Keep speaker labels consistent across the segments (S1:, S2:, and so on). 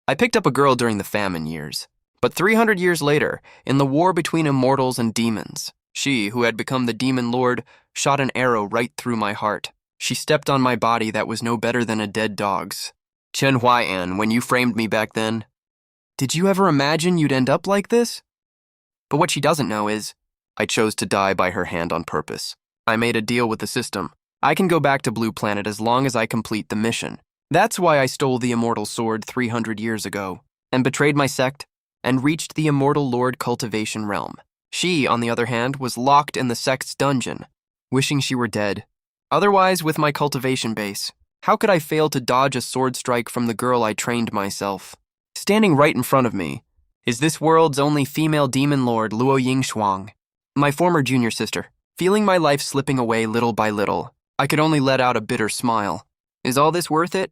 S1: I picked up a girl during the famine years. But 300 years later, in the war between immortals and demons, she, who had become the Demon Lord, shot an arrow right through my heart. She stepped on my body that was no better than a dead dog's. Chen Huai'an, when you framed me back then, did you ever imagine you'd end up like this? But what she doesn't know is, I chose to die by her hand on purpose. I made a deal with the system. I can go back to Blue Planet as long as I complete the mission. That's why I stole the immortal sword 300 years ago, and betrayed my sect, and reached the immortal Lord cultivation realm. She, on the other hand, was locked in the sect's dungeon, wishing she were dead. Otherwise, with my cultivation base, how could I fail to dodge a sword strike from the girl I trained myself? Standing right in front of me is this world's only female demon lord, Luo Yingshuang, my former junior sister. Feeling my life slipping away little by little, I could only let out a bitter smile. Is all this worth it?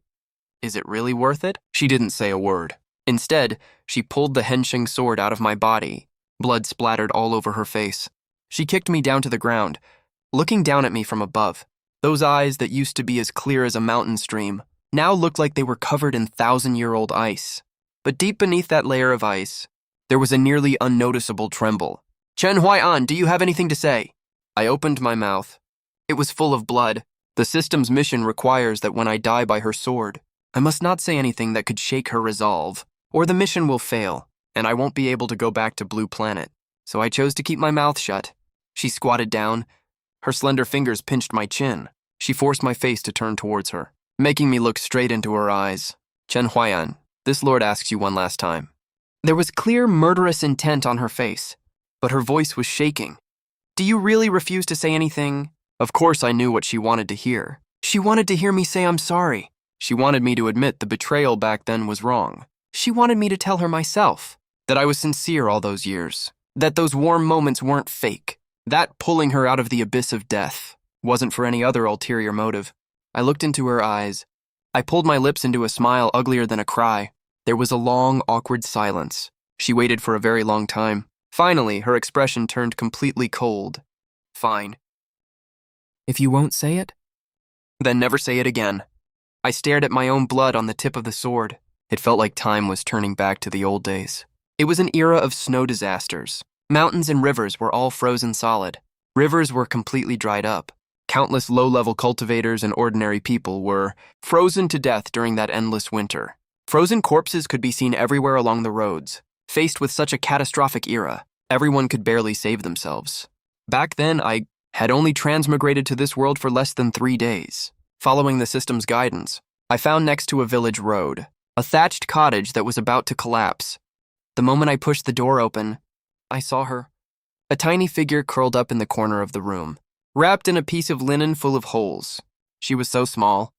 S1: Is it really worth it? She didn't say a word. Instead, she pulled the Hensheng sword out of my body. Blood splattered all over her face. She kicked me down to the ground, looking down at me from above. Those eyes that used to be as clear as a mountain stream now looked like they were covered in 1,000-year-old ice. But deep beneath that layer of ice, there was a nearly unnoticeable tremble. Chen Huai'an, do you have anything to say? I opened my mouth. It was full of blood. The system's mission requires that when I die by her sword, I must not say anything that could shake her resolve, or the mission will fail, and I won't be able to go back to Blue Planet. So I chose to keep my mouth shut. She squatted down. Her slender fingers pinched my chin. She forced my face to turn towards her, making me look straight into her eyes. Chen Huai'an, this lord asks you one last time. There was clear murderous intent on her face, but her voice was shaking. Do you really refuse to say anything? Of course I knew what she wanted to hear. She wanted to hear me say I'm sorry. She wanted me to admit the betrayal back then was wrong. She wanted me to tell her myself that I was sincere all those years, that those warm moments weren't fake, that pulling her out of the abyss of death wasn't for any other ulterior motive. I looked into her eyes. I pulled my lips into a smile uglier than a cry. There was a long, awkward silence. She waited for a very long time. Finally, her expression turned completely cold. Fine. If you won't say it, then never say it again. I stared at my own blood on the tip of the sword. It felt like time was turning back to the old days. It was an era of snow disasters. Mountains and rivers were all frozen solid. Rivers were completely dried up. Countless low-level cultivators and ordinary people were frozen to death during that endless winter. Frozen corpses could be seen everywhere along the roads. Faced with such a catastrophic era, everyone could barely save themselves. Back then, I had only transmigrated to this world for less than 3 days. Following the system's guidance, I found next to a village road a thatched cottage that was about to collapse. The moment I pushed the door open, I saw her. A tiny figure curled up in the corner of the room, wrapped in a piece of linen full of holes. She was so small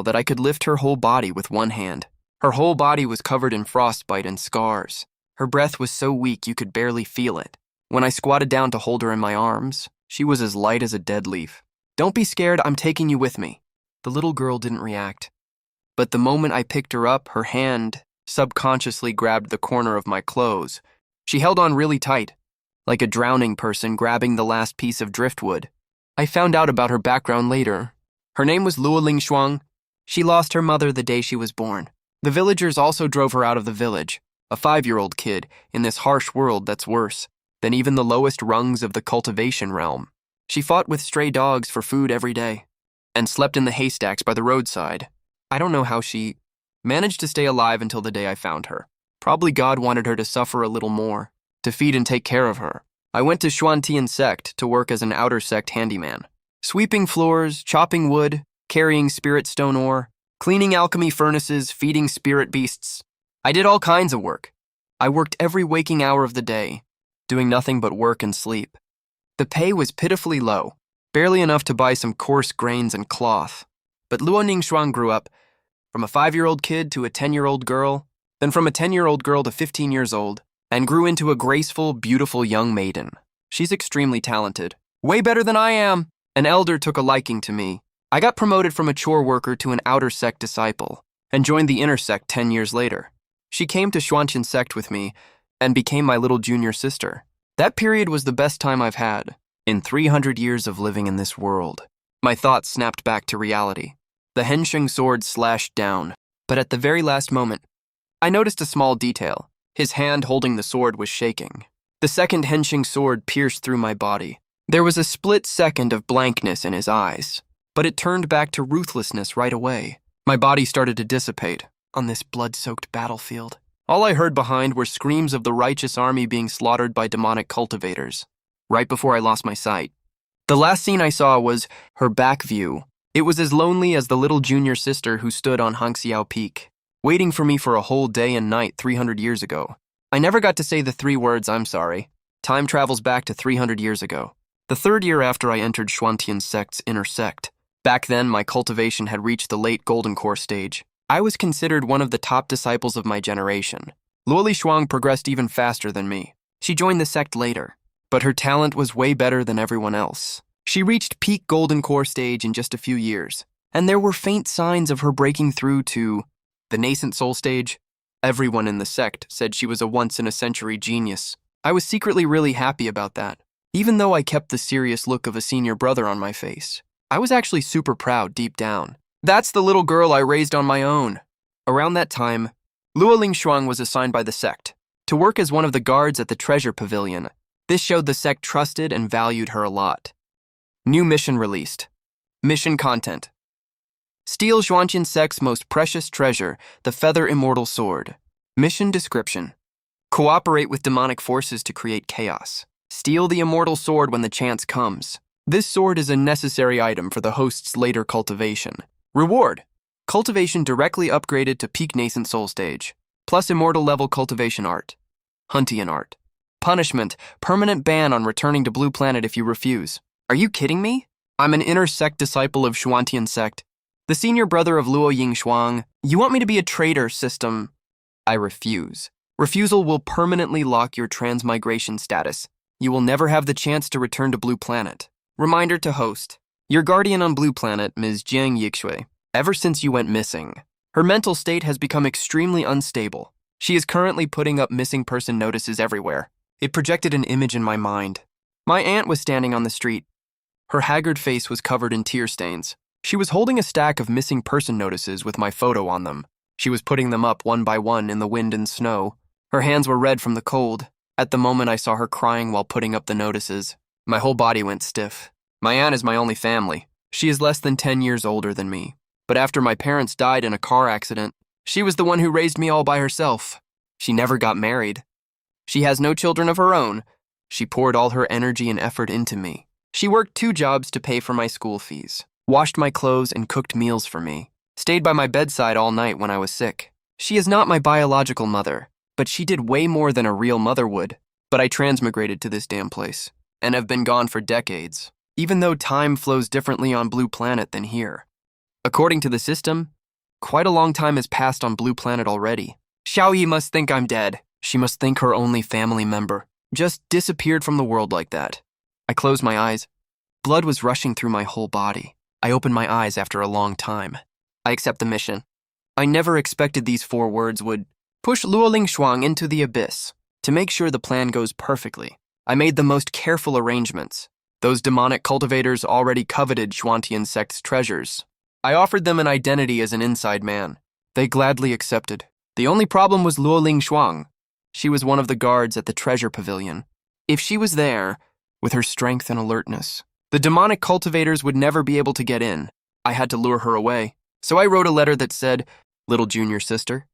S1: that I could lift her whole body with one hand. Her whole body was covered in frostbite and scars. Her breath was so weak you could barely feel it. When I squatted down to hold her in my arms, she was as light as a dead leaf. Don't be scared, I'm taking you with me. The little girl didn't react. But the moment I picked her up, her hand subconsciously grabbed the corner of my clothes. She held on really tight, like a drowning person grabbing the last piece of driftwood. I found out about her background later. Her name was Luo Yingshuang. She lost her mother the day she was born. The villagers also drove her out of the village, a 5-year-old kid in this harsh world that's worse than even the lowest rungs of the cultivation realm. She fought with stray dogs for food every day and slept in the haystacks by the roadside. I don't know how she managed to stay alive until the day I found her. Probably God wanted her to suffer a little more, to feed and take care of her. I went to Xuantian sect to work as an outer sect handyman, sweeping floors, chopping wood, carrying spirit stone ore, cleaning alchemy furnaces, feeding spirit beasts. I did all kinds of work. I worked every waking hour of the day, doing nothing but work and sleep. The pay was pitifully low, barely enough to buy some coarse grains and cloth. But Luo Yingshuang grew up, from a 5-year-old kid to a 10-year-old girl, then from a 10-year-old girl to 15 years old, and grew into a graceful, beautiful young maiden. She's extremely talented, way better than I am. An elder took a liking to me. I got promoted from a chore worker to an outer sect disciple, and joined the inner sect 10 years later. She came to Xuantian sect with me, and became my little junior sister. That period was the best time I've had in 300 years of living in this world. My thoughts snapped back to reality. The Hensheng sword slashed down, but at the very last moment, I noticed a small detail. His hand holding the sword was shaking. The second henching sword pierced through my body. There was a split second of blankness in his eyes, but it turned back to ruthlessness right away. My body started to dissipate on this blood-soaked battlefield. All I heard behind were screams of the righteous army being slaughtered by demonic cultivators. Right before I lost my sight, the last scene I saw was her back view. It was as lonely as the little junior sister who stood on Hangxiao Peak, waiting for me for a whole day and night 300 years ago. I never got to say the 3 words, "I'm sorry." Time travels back to 300 years ago. The 3rd year after I entered Xuantian sect's inner sect. Back then, my cultivation had reached the late Golden Core stage. I was considered one of the top disciples of my generation. Luoli Shuang progressed even faster than me. She joined the sect later, but her talent was way better than everyone else. She reached peak Golden Core stage in just a few years, and there were faint signs of her breaking through to the nascent soul stage. Everyone in the sect said she was a once-in-a-century genius. I was secretly really happy about that. Even though I kept the serious look of a senior brother on my face, I was actually super proud deep down. That's the little girl I raised on my own. Around that time, Luoling Shuang was assigned by the sect to work as one of the guards at the treasure pavilion. This showed the sect trusted and valued her a lot. New mission released. Mission content. Steal Xuantian sect's most precious treasure, the Feather Immortal Sword. Mission description. Cooperate with demonic forces to create chaos. Steal the immortal sword when the chance comes. This sword is a necessary item for the host's later cultivation. Reward. Cultivation directly upgraded to peak nascent soul stage, plus immortal level cultivation art. Huntian art. Punishment. Permanent ban on returning to Blue Planet if you refuse. Are you kidding me? I'm an inner sect disciple of Xuantian sect, the senior brother of Luo Ying Shuang. You want me to be a traitor, system? I refuse. Refusal will permanently lock your transmigration status. You will never have the chance to return to Blue Planet. Reminder to host. Your guardian on Blue Planet, Ms. Jiang Yixue, ever since you went missing, her mental state has become extremely unstable. She is currently putting up missing person notices everywhere. It projected an image in my mind. My aunt was standing on the street. Her haggard face was covered in tear stains. She was holding a stack of missing person notices with my photo on them. She was putting them up one by one in the wind and snow. Her hands were red from the cold. At the moment I saw her crying while putting up the notices, my whole body went stiff. My aunt is my only family. She is less than 10 years older than me. But after my parents died in a car accident, she was the one who raised me all by herself. She never got married. She has no children of her own. She poured all her energy and effort into me. She worked 2 jobs to pay for my school fees, washed my clothes and cooked meals for me, stayed by my bedside all night when I was sick. She is not my biological mother, but she did way more than a real mother would. But I transmigrated to this damn place, and have been gone for decades, even though time flows differently on Blue Planet than here. According to the system, quite a long time has passed on Blue Planet already. Xiaoyi must think I'm dead. She must think her only family member just disappeared from the world like that. I closed my eyes. Blood was rushing through my whole body. I opened my eyes after a long time. I accept the mission. I never expected these 4 words would push Luoling Shuang into the abyss. To make sure the plan goes perfectly, I made the most careful arrangements. Those demonic cultivators already coveted Xuantian sect's treasures. I offered them an identity as an inside man. They gladly accepted. The only problem was Luoling Shuang. She was one of the guards at the treasure pavilion. If she was there, with her strength and alertness, the demonic cultivators would never be able to get in. I had to lure her away. So I wrote a letter that said, "Little junior sister,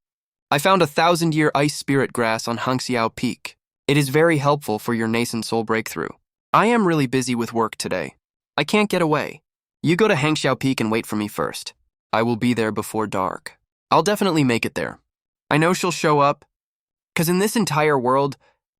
S1: I found a 1,000-year ice spirit grass on Hangxiao Peak. It is very helpful for your nascent soul breakthrough. I am really busy with work today. I can't get away. You go to Hangxiao Peak and wait for me first. I will be there before dark. I'll definitely make it there. I know she'll show up, 'cause in this entire world,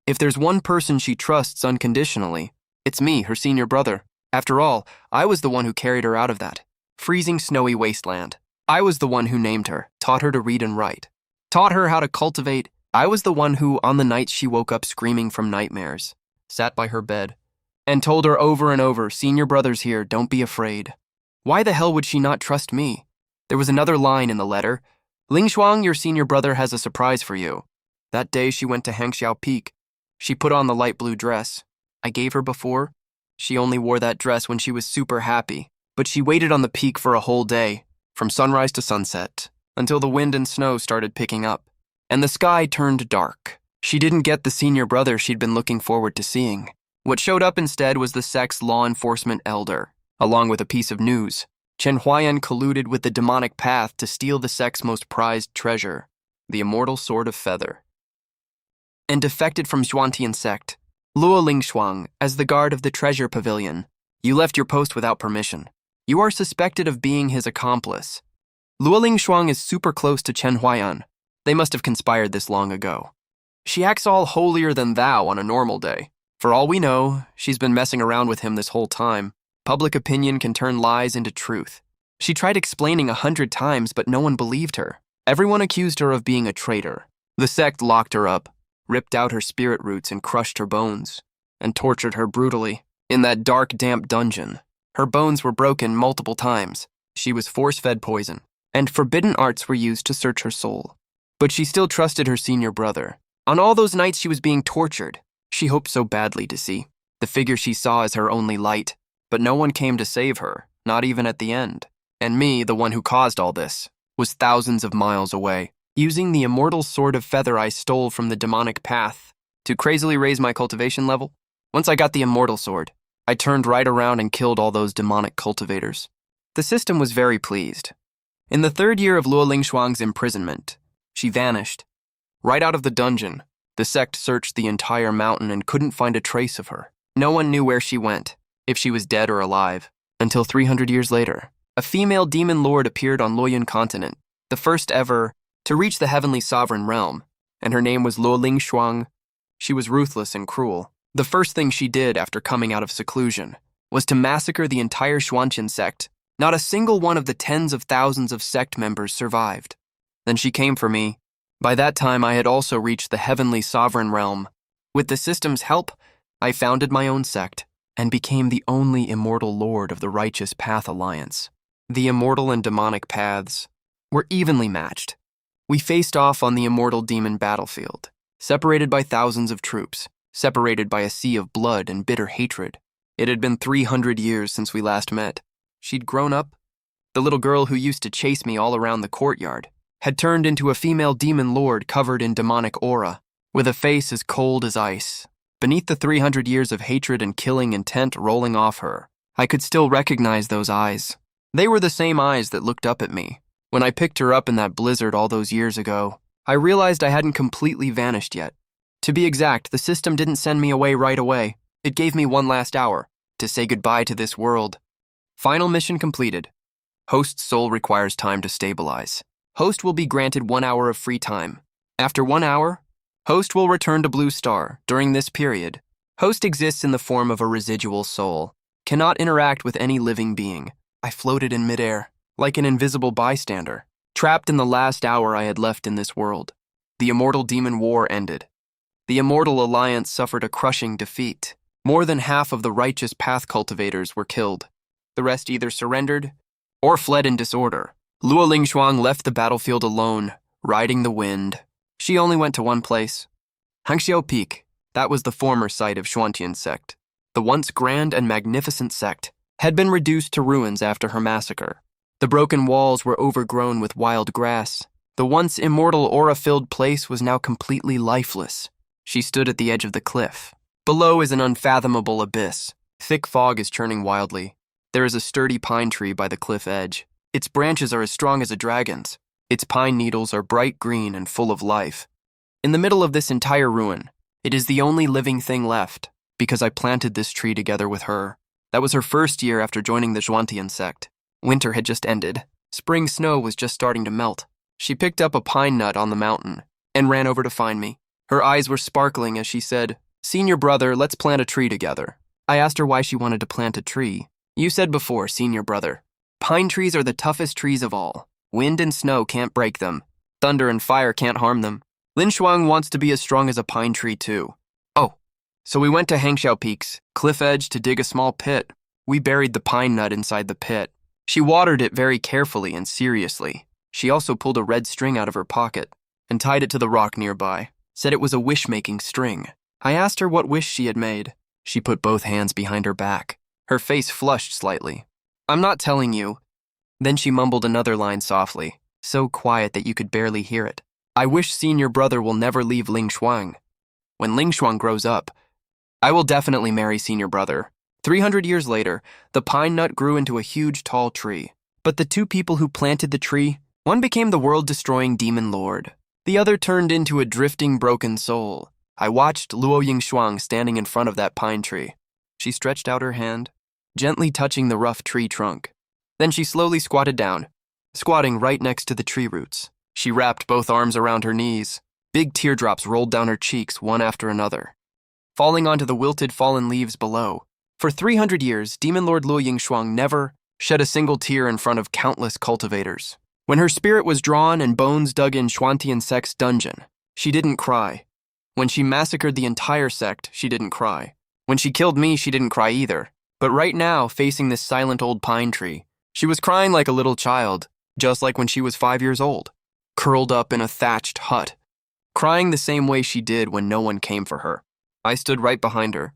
S1: if there's one person she trusts unconditionally, it's me, her senior brother. After all, I was the one who carried her out of that freezing, snowy wasteland. I was the one who named her, taught her to read and write, taught her how to cultivate. I was the one who, on the nights she woke up screaming from nightmares, sat by her bed, and told her over and over, "Senior brother's here, don't be afraid." Why the hell would she not trust me? There was another line in the letter. "Ling Shuang, your senior brother has a surprise for you." That day she went to Hangxiao Peak. She put on the light blue dress I gave her before. She only wore that dress when she was super happy, but she waited on the peak for a whole day, from sunrise to sunset, until the wind and snow started picking up. and the sky turned dark. She didn't get the senior brother she'd been looking forward to seeing. What showed up instead was the sect's law enforcement elder, along with a piece of news. Chen Huayan colluded with the demonic path to steal the sect's most prized treasure, the immortal sword of feather, and defected from Xuantian sect. Luo Lingshuang, as the guard of the treasure pavilion, you left your post without permission. You are suspected of being his accomplice. Luo Lingshuang is super close to Chen Huayan. They must have conspired this long ago. She acts all holier than thou on a normal day. For all we know, she's been messing around with him this whole time. Public opinion can turn lies into truth. She tried explaining 100 times, but no one believed her. Everyone accused her of being a traitor. The sect locked her up, ripped out her spirit roots and crushed her bones, and tortured her brutally. In that dark, damp dungeon, her bones were broken multiple times. She was force-fed poison, and forbidden arts were used to search her soul. But she still trusted her senior brother. On all those nights she was being tortured, she hoped so badly to see the figure she saw as her only light. But no one came to save her, not even at the end. And me, the one who caused all this, was thousands of miles away, using the immortal sword of feather I stole from the demonic path to crazily raise my cultivation level. Once I got the immortal sword, I turned right around and killed all those demonic cultivators. The system was very pleased. In the 3rd year of Luo Lingshuang's imprisonment, she vanished. Right out of the dungeon, the sect searched the entire mountain and couldn't find a trace of her. No one knew where she went, if she was dead or alive, until 300 years later. A female demon lord appeared on Luoyun continent, the first ever to reach the heavenly sovereign realm, and her name was Luo Lingshuang. She was ruthless and cruel. The first thing she did after coming out of seclusion was to massacre the entire Xuantian sect. Not a single one of the tens of thousands of sect members survived. Then she came for me. By that time, I had also reached the heavenly sovereign realm. With the system's help, I founded my own sect and became the only immortal lord of the Righteous Path Alliance. The immortal and demonic paths were evenly matched. We faced off on the immortal demon battlefield, separated by thousands of troops, separated by a sea of blood and bitter hatred. It had been 300 years since we last met. She'd grown up. The little girl who used to chase me all around the courtyard had turned into a female demon lord covered in demonic aura, with a face as cold as ice. Beneath the 300 years of hatred and killing intent rolling off her, I could still recognize those eyes. They were the same eyes that looked up at me. When I picked her up in that blizzard all those years ago, I realized I hadn't completely vanished yet. To be exact, the system didn't send me away right away. It gave me one last hour to say goodbye to this world. Final mission completed. Host's soul requires time to stabilize. Host will be granted 1 hour of free time. After 1 hour, Host will return to Blue Star. During this period, Host exists in the form of a residual soul, cannot interact with any living being. I floated in midair, like an invisible bystander, trapped in the last hour I had left in this world. The immortal demon war ended. The immortal alliance suffered a crushing defeat. More than half of the righteous path cultivators were killed. The rest either surrendered or fled in disorder. Luo Lingshuang left the battlefield alone, riding the wind. She only went to one place, Hangxiao Peak. That was the former site of Xuantian sect. The once grand and magnificent sect had been reduced to ruins after her massacre. The broken walls were overgrown with wild grass. The once immortal aura-filled place was now completely lifeless. She stood at the edge of the cliff. Below is an unfathomable abyss. Thick fog is churning wildly. There is a sturdy pine tree by the cliff edge. Its branches are as strong as a dragon's. Its pine needles are bright green and full of life. In the middle of this entire ruin, it is the only living thing left, because I planted this tree together with her. That was her first year after joining the Xuantian sect. Winter had just ended. Spring snow was just starting to melt. She picked up a pine nut on the mountain and ran over to find me. Her eyes were sparkling as she said, "Senior brother, let's plant a tree together." I asked her why she wanted to plant a tree. "You said before, senior brother. Pine trees are the toughest trees of all. Wind and snow can't break them. Thunder and fire can't harm them. Lin Shuang wants to be as strong as a pine tree too." Oh, so we went to Hangxiao Peak's cliff edge to dig a small pit. We buried the pine nut inside the pit. She watered it very carefully and seriously. She also pulled a red string out of her pocket and tied it to the rock nearby. Said it was a wish-making string. I asked her what wish she had made. She put both hands behind her back. Her face flushed slightly. "I'm not telling you." Then she mumbled another line softly, so quiet that you could barely hear it. I wish senior brother will never leave Ling Shuang. When Ling Shuang grows up, I will definitely marry senior brother. 300 years later, the pine nut grew into a huge tall tree. But the two people who planted the tree, one became the world-destroying Demon Lord. The other turned into a drifting, broken soul. I watched Luo Yingshuang standing in front of that pine tree. She stretched out her hand, gently touching the rough tree trunk. Then she slowly squatted down, squatting right next to the tree roots. She wrapped both arms around her knees. Big teardrops rolled down her cheeks one after another, falling onto the wilted fallen leaves below. For 300 years, Demon Lord Luo Yingshuang never shed a single tear in front of countless cultivators. When her spirit was drawn and bones dug in Xuantian sect's dungeon, she didn't cry. When she massacred the entire sect, she didn't cry. When she killed me, she didn't cry either. But right now, facing this silent old pine tree, she was crying like a little child, just like when she was 5 years old, curled up in a thatched hut, crying the same way she did when no one came for her. I stood right behind her,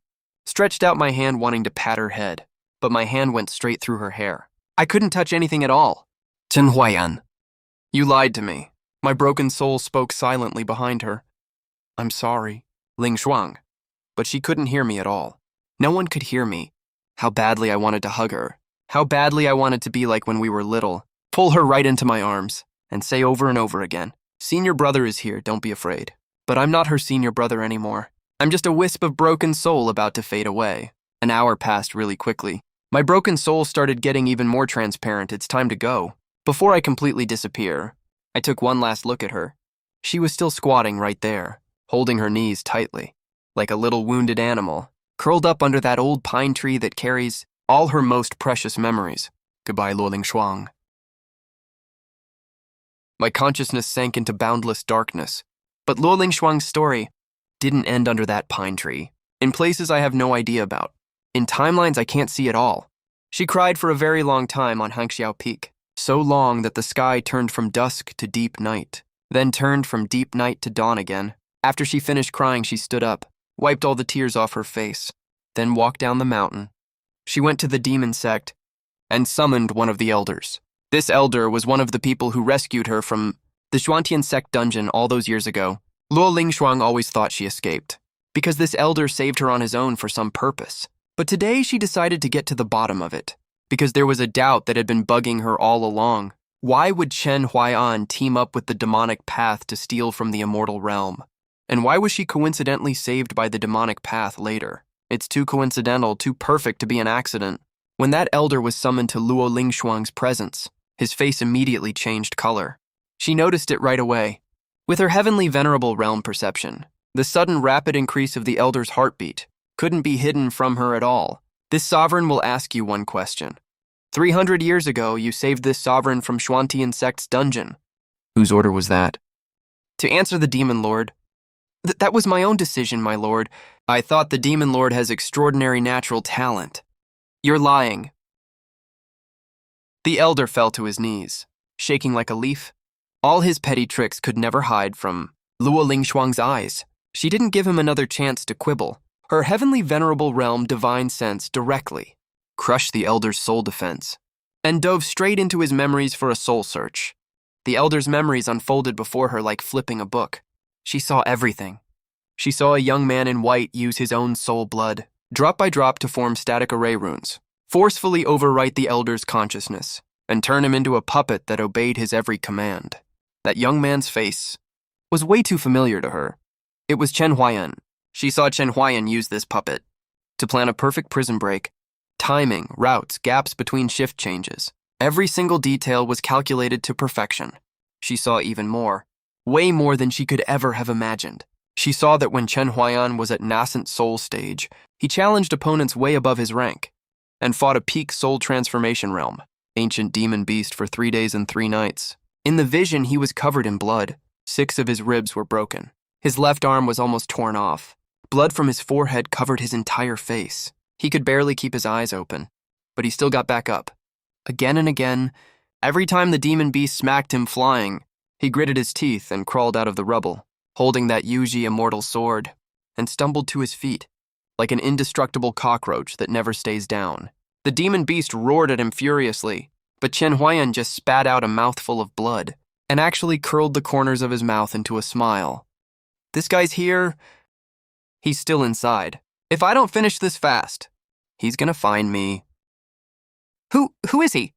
S1: stretched out my hand wanting to pat her head, but my hand went straight through her hair. I couldn't touch anything at all. Chen Huayan, you lied to me. My broken soul spoke silently behind her. I'm sorry, Ling Shuang. But she couldn't hear me at all. No one could hear me. How badly I wanted to hug her. How badly I wanted to be like when we were little. Pull her right into my arms and say over and over again, senior brother is here, don't be afraid. But I'm not her senior brother anymore. I'm just a wisp of broken soul about to fade away. An hour passed really quickly. My broken soul started getting even more transparent. It's time to go. Before I completely disappear, I took one last look at her. She was still squatting right there, holding her knees tightly, like a little wounded animal, curled up under that old pine tree that carries all her most precious memories. Goodbye, Luo Lingshuang. My consciousness sank into boundless darkness, but Luo Lingshuang's story didn't end under that pine tree. In places I have no idea about. In timelines I can't see at all. She cried for a very long time on Hangxiao Peak, so long that the sky turned from dusk to deep night, then turned from deep night to dawn again. After she finished crying, she stood up, wiped all the tears off her face, then walked down the mountain. She went to the demon sect and summoned one of the elders. This elder was one of the people who rescued her from the Xuantian sect dungeon all those years ago. Luo Lingshuang always thought she escaped, because this elder saved her on his own for some purpose. But today she decided to get to the bottom of it, because there was a doubt that had been bugging her all along. Why would Chen Huai'an team up with the demonic path to steal from the immortal realm? And why was she coincidentally saved by the demonic path later? It's too coincidental, too perfect to be an accident. When that elder was summoned to Luo Lingshuang's presence, his face immediately changed color. She noticed it right away. With her heavenly venerable realm perception, the sudden rapid increase of the elder's heartbeat couldn't be hidden from her at all. This sovereign will ask you one question. 300 years ago, you saved this sovereign from Xuantian sect's dungeon. Whose order was that? To answer the Demon Lord. That was my own decision, my lord. I thought the Demon Lord has extraordinary natural talent. You're lying. The elder fell to his knees, shaking like a leaf. All his petty tricks could never hide from Luo Lingshuang's eyes. She didn't give him another chance to quibble. Her heavenly venerable realm divine sense directly crushed the elder's soul defense and dove straight into his memories for a soul search. The elder's memories unfolded before her like flipping a book. She saw everything. She saw a young man in white use his own soul blood, drop by drop, to form static array runes, forcefully overwrite the elder's consciousness, and turn him into a puppet that obeyed his every command. That young man's face was way too familiar to her. It was Chen Huayan. She saw Chen Huayan use this puppet to plan a perfect prison break. Timing, routes, gaps between shift changes. Every single detail was calculated to perfection. She saw even more, way more than she could ever have imagined. She saw that when Chen Huayan was at nascent soul stage, he challenged opponents way above his rank and fought a peak soul transformation realm, ancient demon beast, for 3 days and 3 nights. In the vision, he was covered in blood. 6 of his ribs were broken. His left arm was almost torn off. Blood from his forehead covered his entire face. He could barely keep his eyes open, but he still got back up. Again and again, every time the demon beast smacked him flying, he gritted his teeth and crawled out of the rubble, holding that Yuji immortal sword, and stumbled to his feet, like an indestructible cockroach that never stays down. The demon beast roared at him furiously, but Chen Huayan just spat out a mouthful of blood. and actually curled the corners of his mouth into a smile. This guy's here. He's still inside. If I don't finish this fast, he's gonna find me. Who is he?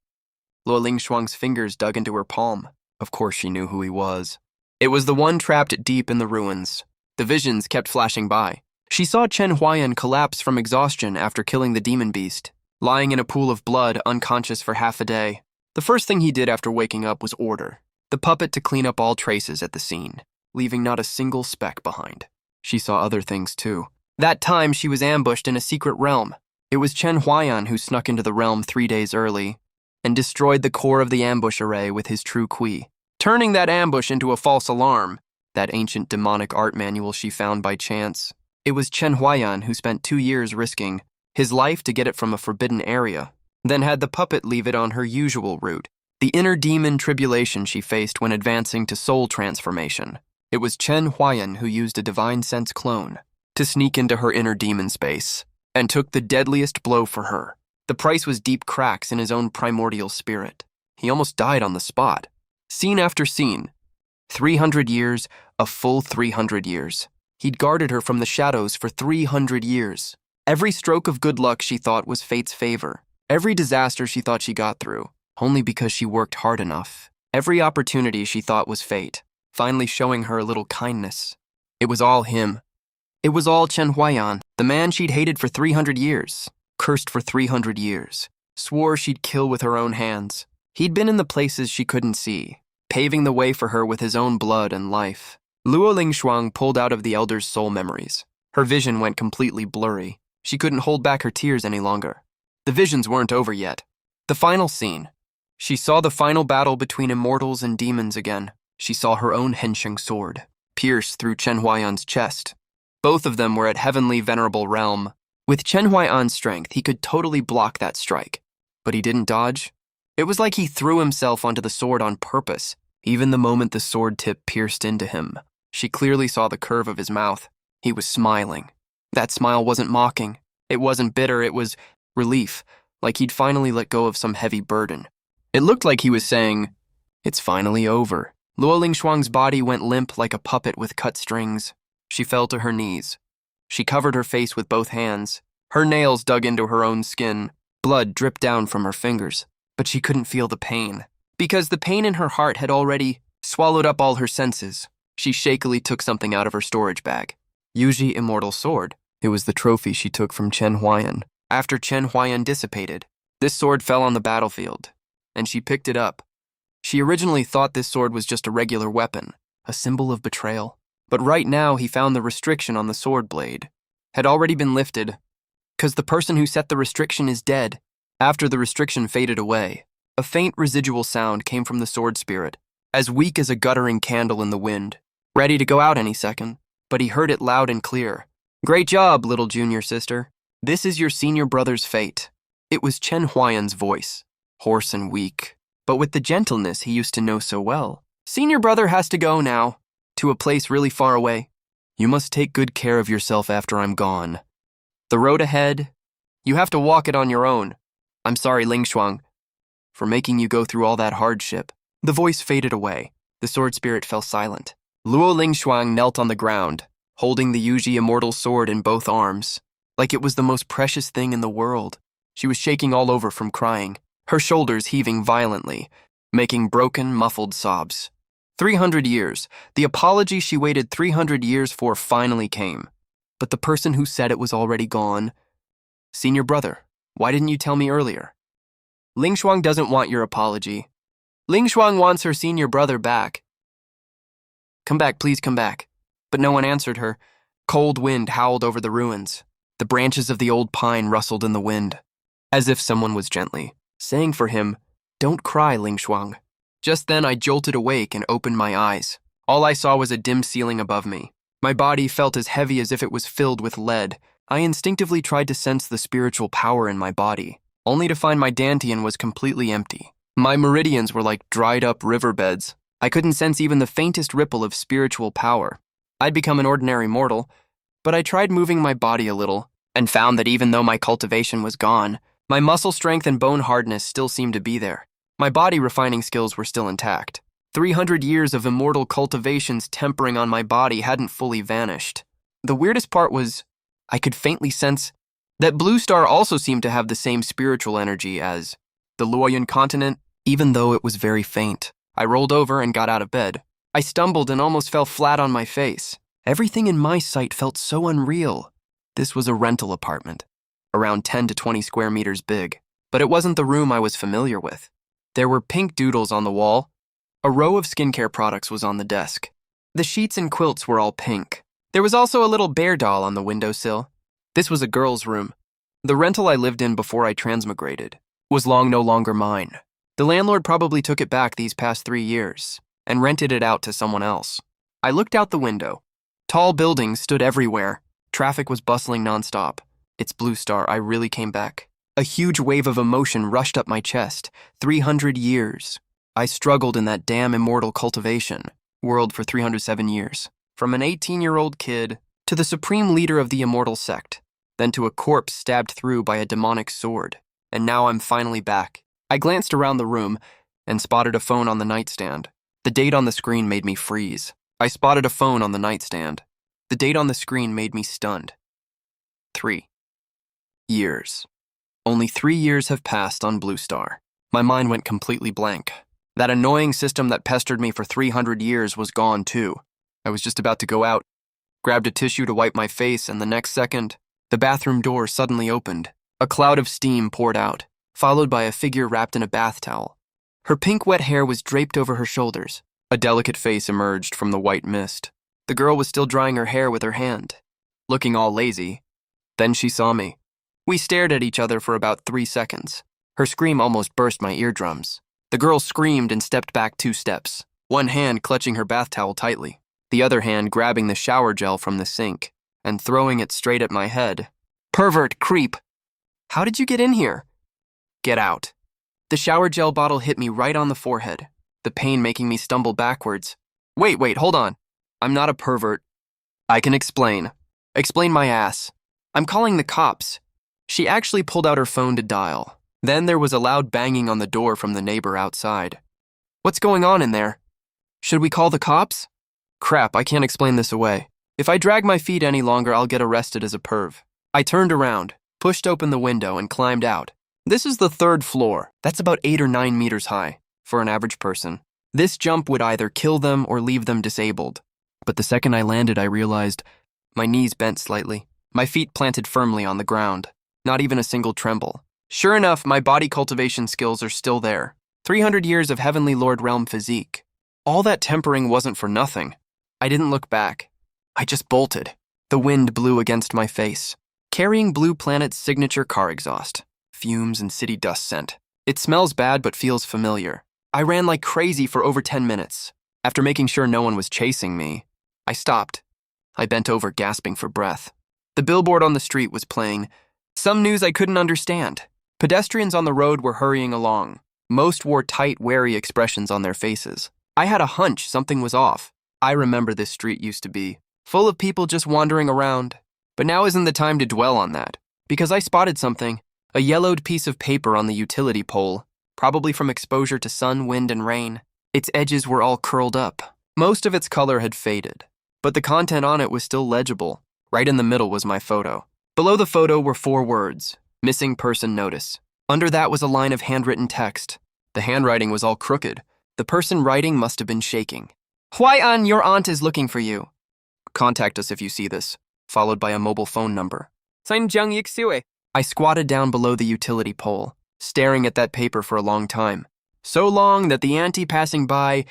S1: Luo Lingshuang's fingers dug into her palm. Of course she knew who he was. It was the one trapped deep in the ruins. The visions kept flashing by. She saw Chen Huayan collapse from exhaustion after killing the demon beast, lying in a pool of blood, unconscious for half a day. The first thing he did after waking up was order the puppet to clean up all traces at the scene, leaving not a single speck behind. She saw other things too. That time she was ambushed in a secret realm. It was Chen Huayan who snuck into the realm 3 days early and destroyed the core of the ambush array with his true Kui, turning that ambush into a false alarm, that ancient demonic art manual she found by chance. It was Chen Huayan who spent 2 years risking his life to get it from a forbidden area, then had the puppet leave it on her usual route, the inner demon tribulation she faced when advancing to soul transformation. It was Chen Huayan who used a divine sense clone to sneak into her inner demon space and took the deadliest blow for her. The price was deep cracks in his own primordial spirit. He almost died on the spot. Scene after scene. 300 years, a full 300 years. He'd guarded her from the shadows for 300 years. Every stroke of good luck she thought was fate's favor. Every disaster she thought she got through, only because she worked hard enough. Every opportunity she thought was fate, finally showing her a little kindness. It was all him. It was all Chen Huayan, the man she'd hated for 300 years, cursed for 300 years, swore she'd kill with her own hands. He'd been in the places she couldn't see, paving the way for her with his own blood and life. Luo Lingshuang pulled out of the elder's soul memories. Her vision went completely blurry. She couldn't hold back her tears any longer. The visions weren't over yet. The final scene. She saw the final battle between immortals and demons again. She saw her own Hensheng sword pierce through Chen Huayan's chest. Both of them were at heavenly venerable realm. With Chen Huayan's strength, he could totally block that strike. But he didn't dodge. It was like he threw himself onto the sword on purpose, even the moment the sword tip pierced into him. She clearly saw the curve of his mouth. He was smiling. That smile wasn't mocking. It wasn't bitter, it was relief, like he'd finally let go of some heavy burden. It looked like he was saying, "It's finally over." Luo Lingshuang's body went limp like a puppet with cut strings. She fell to her knees. She covered her face with both hands. Her nails dug into her own skin. Blood dripped down from her fingers. But she couldn't feel the pain, because the pain in her heart had already swallowed up all her senses. She shakily took something out of her storage bag. Yuji Immortal Sword. It was the trophy she took from Chen Huayan. After Chen Huayan dissipated, this sword fell on the battlefield, and she picked it up. She originally thought this sword was just a regular weapon, a symbol of betrayal. But right now he found the restriction on the sword blade had already been lifted, because the person who set the restriction is dead. After the restriction faded away, a faint residual sound came from the sword spirit, as weak as a guttering candle in the wind, ready to go out any second. But he heard it loud and clear. "Great job, little junior sister. This is your senior brother's fate." It was Chen Huayan's voice, hoarse and weak, but with the gentleness he used to know so well. "Senior brother has to go now, to a place really far away. You must take good care of yourself after I'm gone. The road ahead, you have to walk it on your own. I'm sorry, Lingshuang, for making you go through all that hardship." The voice faded away. The sword spirit fell silent. Luo Lingshuang knelt on the ground, holding the Yuji Immortal Sword in both arms, like it was the most precious thing in the world. She was shaking all over from crying, her shoulders heaving violently, making broken, muffled sobs. 300 years, the apology she waited 300 years for finally came. But the person who said it was already gone. "Senior brother, why didn't you tell me earlier?" "Lingshuang doesn't want your apology. Lingshuang wants her senior brother back. Come back, please come back." But no one answered her. Cold wind howled over the ruins. The branches of the old pine rustled in the wind, as if someone was gently saying for him, "Don't cry, Lingshuang." Just then I jolted awake and opened my eyes. All I saw was a dim ceiling above me. My body felt as heavy as if it was filled with lead. I instinctively tried to sense the spiritual power in my body, only to find my dantian was completely empty. My meridians were like dried-up riverbeds. I couldn't sense even the faintest ripple of spiritual power. I'd become an ordinary mortal, but I tried moving my body a little, and found that even though my cultivation was gone, my muscle strength and bone hardness still seemed to be there. My body refining skills were still intact. 300 years of immortal cultivations tempering on my body hadn't fully vanished. The weirdest part was I could faintly sense that Blue Star also seemed to have the same spiritual energy as the Loyan continent, even though it was very faint. I rolled over and got out of bed. I stumbled and almost fell flat on my face. Everything in my sight felt so unreal. This was a rental apartment, around 10 to 20 square meters big, but it wasn't the room I was familiar with. There were pink doodles on the wall. A row of skincare products was on the desk. The sheets and quilts were all pink. There was also a little bear doll on the windowsill. This was a girl's room. The rental I lived in before I transmigrated was no longer mine. The landlord probably took it back these past 3 years and rented it out to someone else. I looked out the window. Tall buildings stood everywhere. Traffic was bustling nonstop. It's Blue Star, I really came back. A huge wave of emotion rushed up my chest. 300 years. I struggled in that damn immortal cultivation world for 307 years. From an 18-year-old kid to the supreme leader of the immortal sect, then to a corpse stabbed through by a demonic sword. And now I'm finally back. I glanced around the room and spotted a phone on the nightstand. The date on the screen made me freeze. I spotted a phone on the nightstand. The date on the screen made me stunned. 3 years. Only 3 years have passed on Blue Star. My mind went completely blank. That annoying system that pestered me for 300 years was gone too. I was just about to go out, grabbed a tissue to wipe my face, and the next second, the bathroom door suddenly opened. A cloud of steam poured out, followed by a figure wrapped in a bath towel. Her pink wet hair was draped over her shoulders. A delicate face emerged from the white mist. The girl was still drying her hair with her hand, looking all lazy. Then she saw me. We stared at each other for about 3 seconds. Her scream almost burst my eardrums. The girl screamed and stepped back 2 steps, one hand clutching her bath towel tightly, the other hand grabbing the shower gel from the sink and throwing it straight at my head. Pervert, creep! How did you get in here? Get out. The shower gel bottle hit me right on the forehead, the pain making me stumble backwards. Wait, hold on. I'm not a pervert. I can explain. Explain my ass. I'm calling the cops. She actually pulled out her phone to dial. Then there was a loud banging on the door from the neighbor outside. What's going on in there? Should we call the cops? Crap, I can't explain this away. If I drag my feet any longer, I'll get arrested as a perv. I turned around, pushed open the window, and climbed out. This is the 3rd floor. That's about 8 or 9 meters high for an average person. This jump would either kill them or leave them disabled. But the second I landed, I realized my knees bent slightly. My feet planted firmly on the ground. Not even a single tremble. Sure enough, my body cultivation skills are still there. 300 years of Heavenly Lord realm physique. All that tempering wasn't for nothing. I didn't look back. I just bolted. The wind blew against my face, carrying Blue Planet's signature car exhaust. Fumes and city dust scent. It smells bad but feels familiar. I ran like crazy for over 10 minutes. After making sure no one was chasing me, I stopped. I bent over, gasping for breath. The billboard on the street was playing some news I couldn't understand. Pedestrians on the road were hurrying along. Most wore tight, wary expressions on their faces. I had a hunch something was off. I remember this street used to be full of people just wandering around. But now isn't the time to dwell on that, because I spotted something. A yellowed piece of paper on the utility pole, probably from exposure to sun, wind, and rain. Its edges were all curled up. Most of its color had faded, but the content on it was still legible. Right in the middle was my photo. Below the photo were 4 words, missing person notice. Under that was a line of handwritten text. The handwriting was all crooked. The person writing must have been shaking. Hwai-an, your aunt is looking for you. Contact us if you see this, followed by a mobile phone number. I squatted down below the utility pole, staring at that paper for a long time. So long that the auntie passing by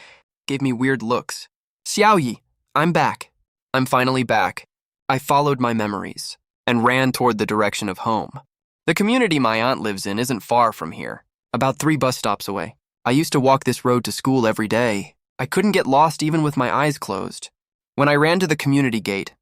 S1: gave me weird looks. Xiaoyi, I'm back. I'm finally back. I followed my memories and ran toward the direction of home. The community my aunt lives in isn't far from here, about 3 bus stops away. I used to walk this road to school every day. I couldn't get lost even with my eyes closed. When I ran to the community gate,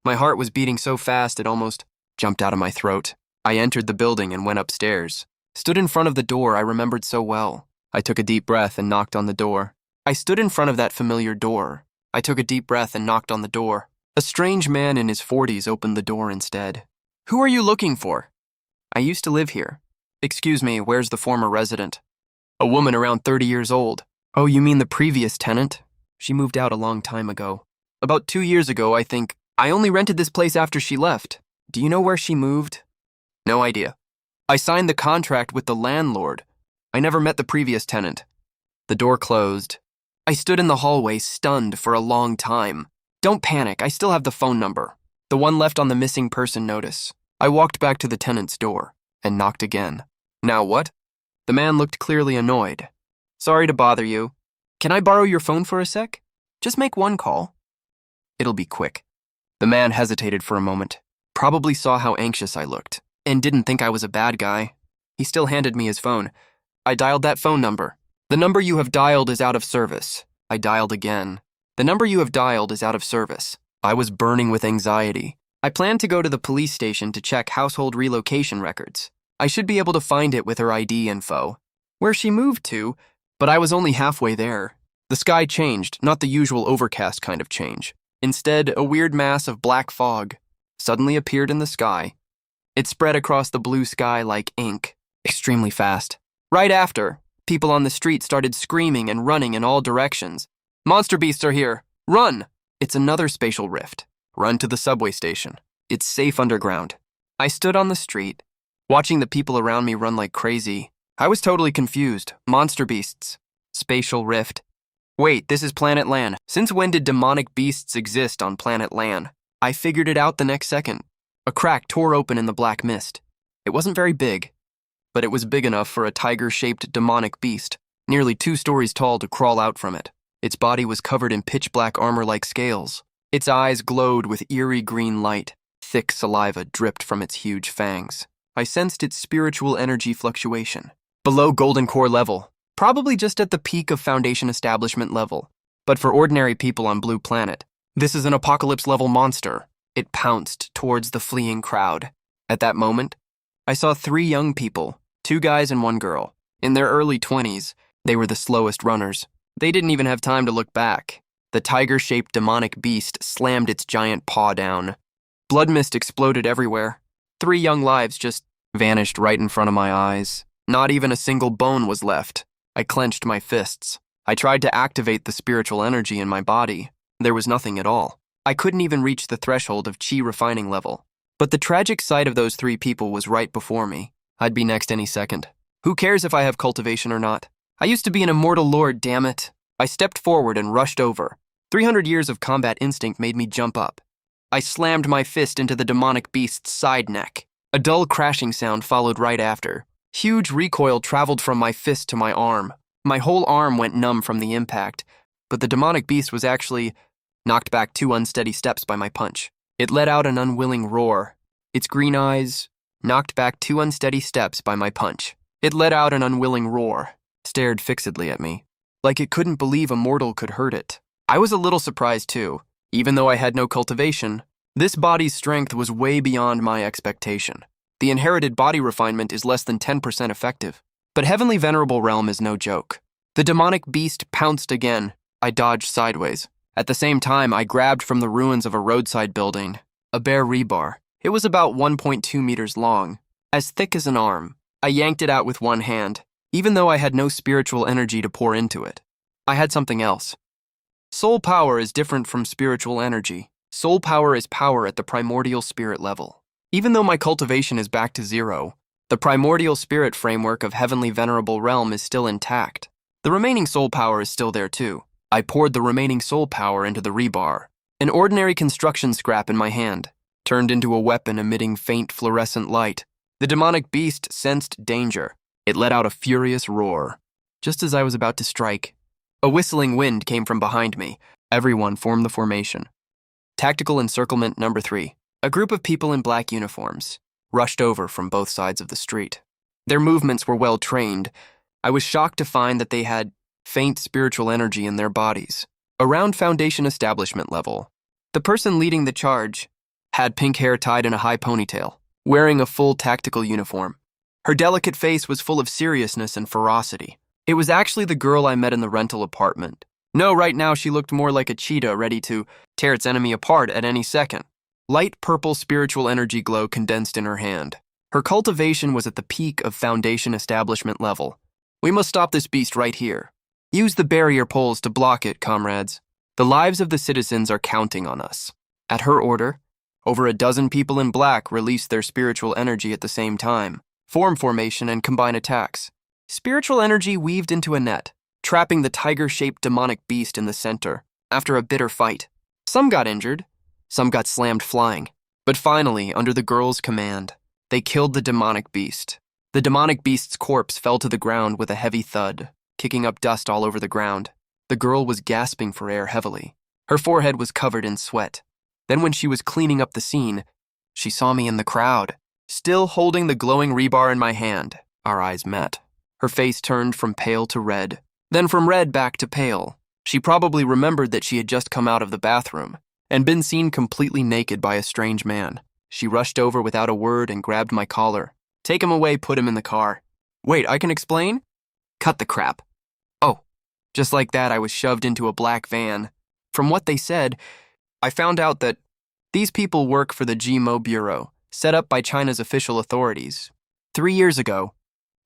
S1: my heart was beating so fast it almost jumped out of my throat. I entered the building and went upstairs. Stood in front of the door I remembered so well. I took a deep breath and knocked on the door. I stood in front of that familiar door. I took a deep breath and knocked on the door. A strange man in his 40s opened the door instead. Who are you looking for? I used to live here. Excuse me, where's the former resident? A woman around 30 years old. Oh, you mean the previous tenant? She moved out a long time ago. About 2 years ago, I think. I only rented this place after she left. Do you know where she moved? No idea. I signed the contract with the landlord. I never met the previous tenant. The door closed. I stood in the hallway, stunned for a long time. Don't panic, I still have the phone number. The one left on the missing person notice. I walked back to the tenant's door and knocked again. Now what? The man looked clearly annoyed. Sorry to bother you. Can I borrow your phone for a sec? Just make one call. It'll be quick. The man hesitated for a moment, probably saw how anxious I looked, and didn't think I was a bad guy. He still handed me his phone. I dialed that phone number. The number you have dialed is out of service. I dialed again. The number you have dialed is out of service. I was burning with anxiety. I planned to go to the police station to check household relocation records. I should be able to find it with her ID info. Where she moved to, but I was only halfway there. The sky changed, not the usual overcast kind of change. Instead, a weird mass of black fog suddenly appeared in the sky. It spread across the blue sky like ink, extremely fast. Right after, people on the street started screaming and running in all directions. Monster beasts are here! Run! It's another spatial rift. Run to the subway station. It's safe underground. I stood on the street, watching the people around me run like crazy. I was totally confused. Monster beasts. Spatial rift. Wait, this is Planet Lan. Since when did demonic beasts exist on Planet Lan? I figured it out the next second. A crack tore open in the black mist. It wasn't very big, but it was big enough for a tiger-shaped demonic beast, nearly 2 stories tall, to crawl out from it. Its body was covered in pitch-black armor-like scales. Its eyes glowed with eerie green light. Thick saliva dripped from its huge fangs. I sensed its spiritual energy fluctuation. Below Golden Core level, probably just at the peak of Foundation Establishment level. But for ordinary people on Blue Planet, this is an apocalypse-level monster. It pounced towards the fleeing crowd. At that moment, I saw 3 young people, 2 guys and 1 girl. In their early 20s, they were the slowest runners. They didn't even have time to look back. The tiger-shaped demonic beast slammed its giant paw down. Blood mist exploded everywhere. 3 young lives just vanished right in front of my eyes. Not even a single bone was left. I clenched my fists. I tried to activate the spiritual energy in my body. There was nothing at all. I couldn't even reach the threshold of chi refining level. But the tragic sight of those 3 people was right before me. I'd be next any second. Who cares if I have cultivation or not? I used to be an immortal lord, damn it. I stepped forward and rushed over. 300 years of combat instinct made me jump up. I slammed my fist into the demonic beast's side neck. A dull crashing sound followed right after. Huge recoil traveled from my fist to my arm. My whole arm went numb from the impact, but the demonic beast was actually knocked back 2 unsteady steps by my punch. It let out an unwilling roar. Its green eyes knocked back 2 unsteady steps by my punch. It let out an unwilling roar, stared fixedly at me, like it couldn't believe a mortal could hurt it. I was a little surprised too. Even though I had no cultivation, this body's strength was way beyond my expectation. The inherited body refinement is less than 10% effective, but Heavenly Venerable Realm is no joke. The demonic beast pounced again. I dodged sideways. At the same time, I grabbed from the ruins of a roadside building a bare rebar. It was about 1.2 meters long, as thick as an arm. I yanked it out with one hand, even though I had no spiritual energy to pour into it. I had something else. Soul power is different from spiritual energy. Soul power is power at the primordial spirit level. Even though my cultivation is back to 0, the primordial spirit framework of Heavenly Venerable Realm is still intact. The remaining soul power is still there too. I poured the remaining soul power into the rebar. An ordinary construction scrap in my hand turned into a weapon emitting faint fluorescent light. The demonic beast sensed danger. It let out a furious roar. Just as I was about to strike, a whistling wind came from behind me. Everyone formed the formation. Tactical encirclement number 3. A group of people in black uniforms rushed over from both sides of the street. Their movements were well trained. I was shocked to find that they had faint spiritual energy in their bodies. Around Foundation Establishment level, the person leading the charge had pink hair tied in a high ponytail, wearing a full tactical uniform. Her delicate face was full of seriousness and ferocity. It was actually the girl I met in the rental apartment. No, right now she looked more like a cheetah ready to tear its enemy apart at any second. Light purple spiritual energy glow condensed in her hand. Her cultivation was at the peak of Foundation Establishment level. We must stop this beast right here. Use the barrier poles to block it, comrades. The lives of the citizens are counting on us. At her order, over a dozen people in black release their spiritual energy at the same time, form formation, and combine attacks. Spiritual energy weaved into a net, trapping the tiger-shaped demonic beast in the center. After a bitter fight, some got injured, some got slammed flying. But finally, under the girls' command, they killed the demonic beast. The demonic beast's corpse fell to the ground with a heavy thud, kicking up dust all over the ground. The girl was gasping for air heavily. Her forehead was covered in sweat. Then when she was cleaning up the scene, she saw me in the crowd, still holding the glowing rebar in my hand. Our eyes met. Her face turned from pale to red, then from red back to pale. She probably remembered that she had just come out of the bathroom and been seen completely naked by a strange man. She rushed over without a word and grabbed my collar. Take him away, put him in the car. Wait, I can explain? Cut the crap. Oh, just like that, I was shoved into a black van. From what they said, I found out that these people work for the GMO Bureau, set up by China's official authorities. 3 years ago,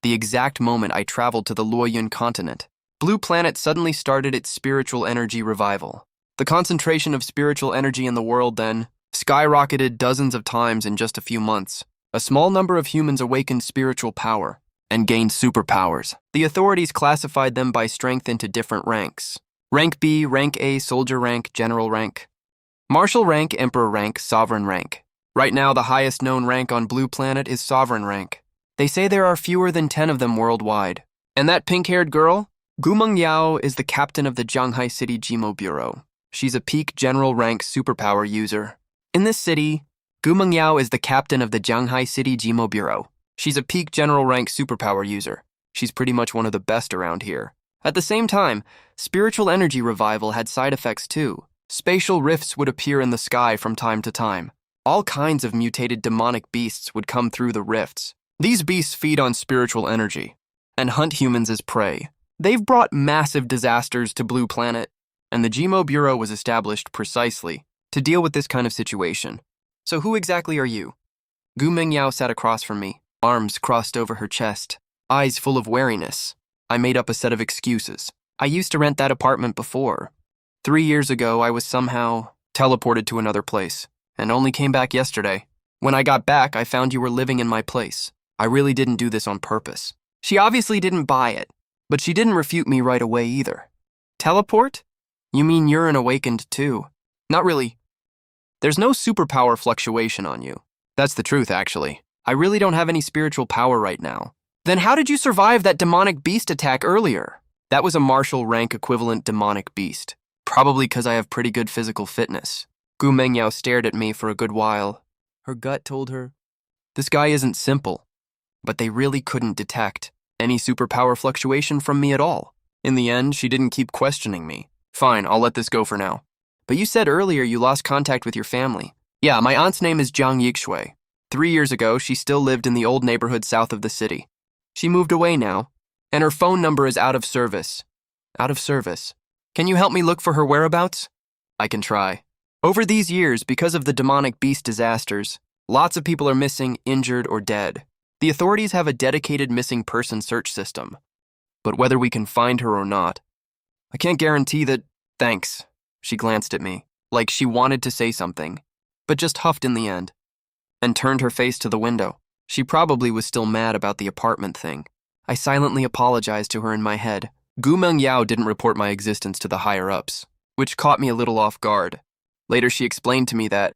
S1: the exact moment I traveled to the Luoyun continent, Blue Planet suddenly started its spiritual energy revival. The concentration of spiritual energy in the world then skyrocketed dozens of times in just a few months. A small number of humans awakened spiritual power and gained superpowers. The authorities classified them by strength into different ranks. Rank B, Rank A, Soldier Rank, General Rank. Martial Rank, Emperor Rank, Sovereign Rank. Right now, the highest known rank on Blue Planet is Sovereign Rank. They say there are fewer than 10 of them worldwide. And that pink-haired girl? Gumeng Yao is the captain of the Shanghai City GMO Bureau. She's a peak General Rank superpower user. In this city, Gumeng Yao is the captain of the Shanghai City GMO Bureau. She's a peak General Rank superpower user. She's pretty much one of the best around here. At the same time, spiritual energy revival had side effects too. Spatial rifts would appear in the sky from time to time. All kinds of mutated demonic beasts would come through the rifts. These beasts feed on spiritual energy and hunt humans as prey. They've brought massive disasters to Blue Planet, and the GMO Bureau was established precisely to deal with this kind of situation. So who exactly are you? Gu Mingyao sat across from me, arms crossed over her chest, eyes full of wariness. I made up a set of excuses. I used to rent that apartment before. 3 years ago, I was somehow teleported to another place, and only came back yesterday. When I got back, I found you were living in my place. I really didn't do this on purpose. She obviously didn't buy it, but she didn't refute me right away either. Teleport? You mean you're an awakened too? Not really. There's no superpower fluctuation on you. That's the truth, actually. I really don't have any spiritual power right now. Then how did you survive that demonic beast attack earlier? That was a martial rank equivalent demonic beast. Probably because I have pretty good physical fitness. Gu Mengyao stared at me for a good while. Her gut told her, this guy isn't simple. But they really couldn't detect any superpower fluctuation from me at all. In the end, she didn't keep questioning me. Fine, I'll let this go for now. But you said earlier you lost contact with your family. Yeah, my aunt's name is Jiang Yixue. 3 years ago, she still lived in the old neighborhood south of the city. She moved away now, and her phone number is out of service. Out of service. Can you help me look for her whereabouts? I can try. Over these years, because of the demonic beast disasters, lots of people are missing, injured, or dead. The authorities have a dedicated missing person search system. But whether we can find her or not, I can't guarantee that. Thanks. She glanced at me, like she wanted to say something, but just huffed in the end, and turned her face to the window. She probably was still mad about the apartment thing. I silently apologized to her in my head. Gu Mengyao didn't report my existence to the higher-ups, which caught me a little off guard. Later she explained to me that,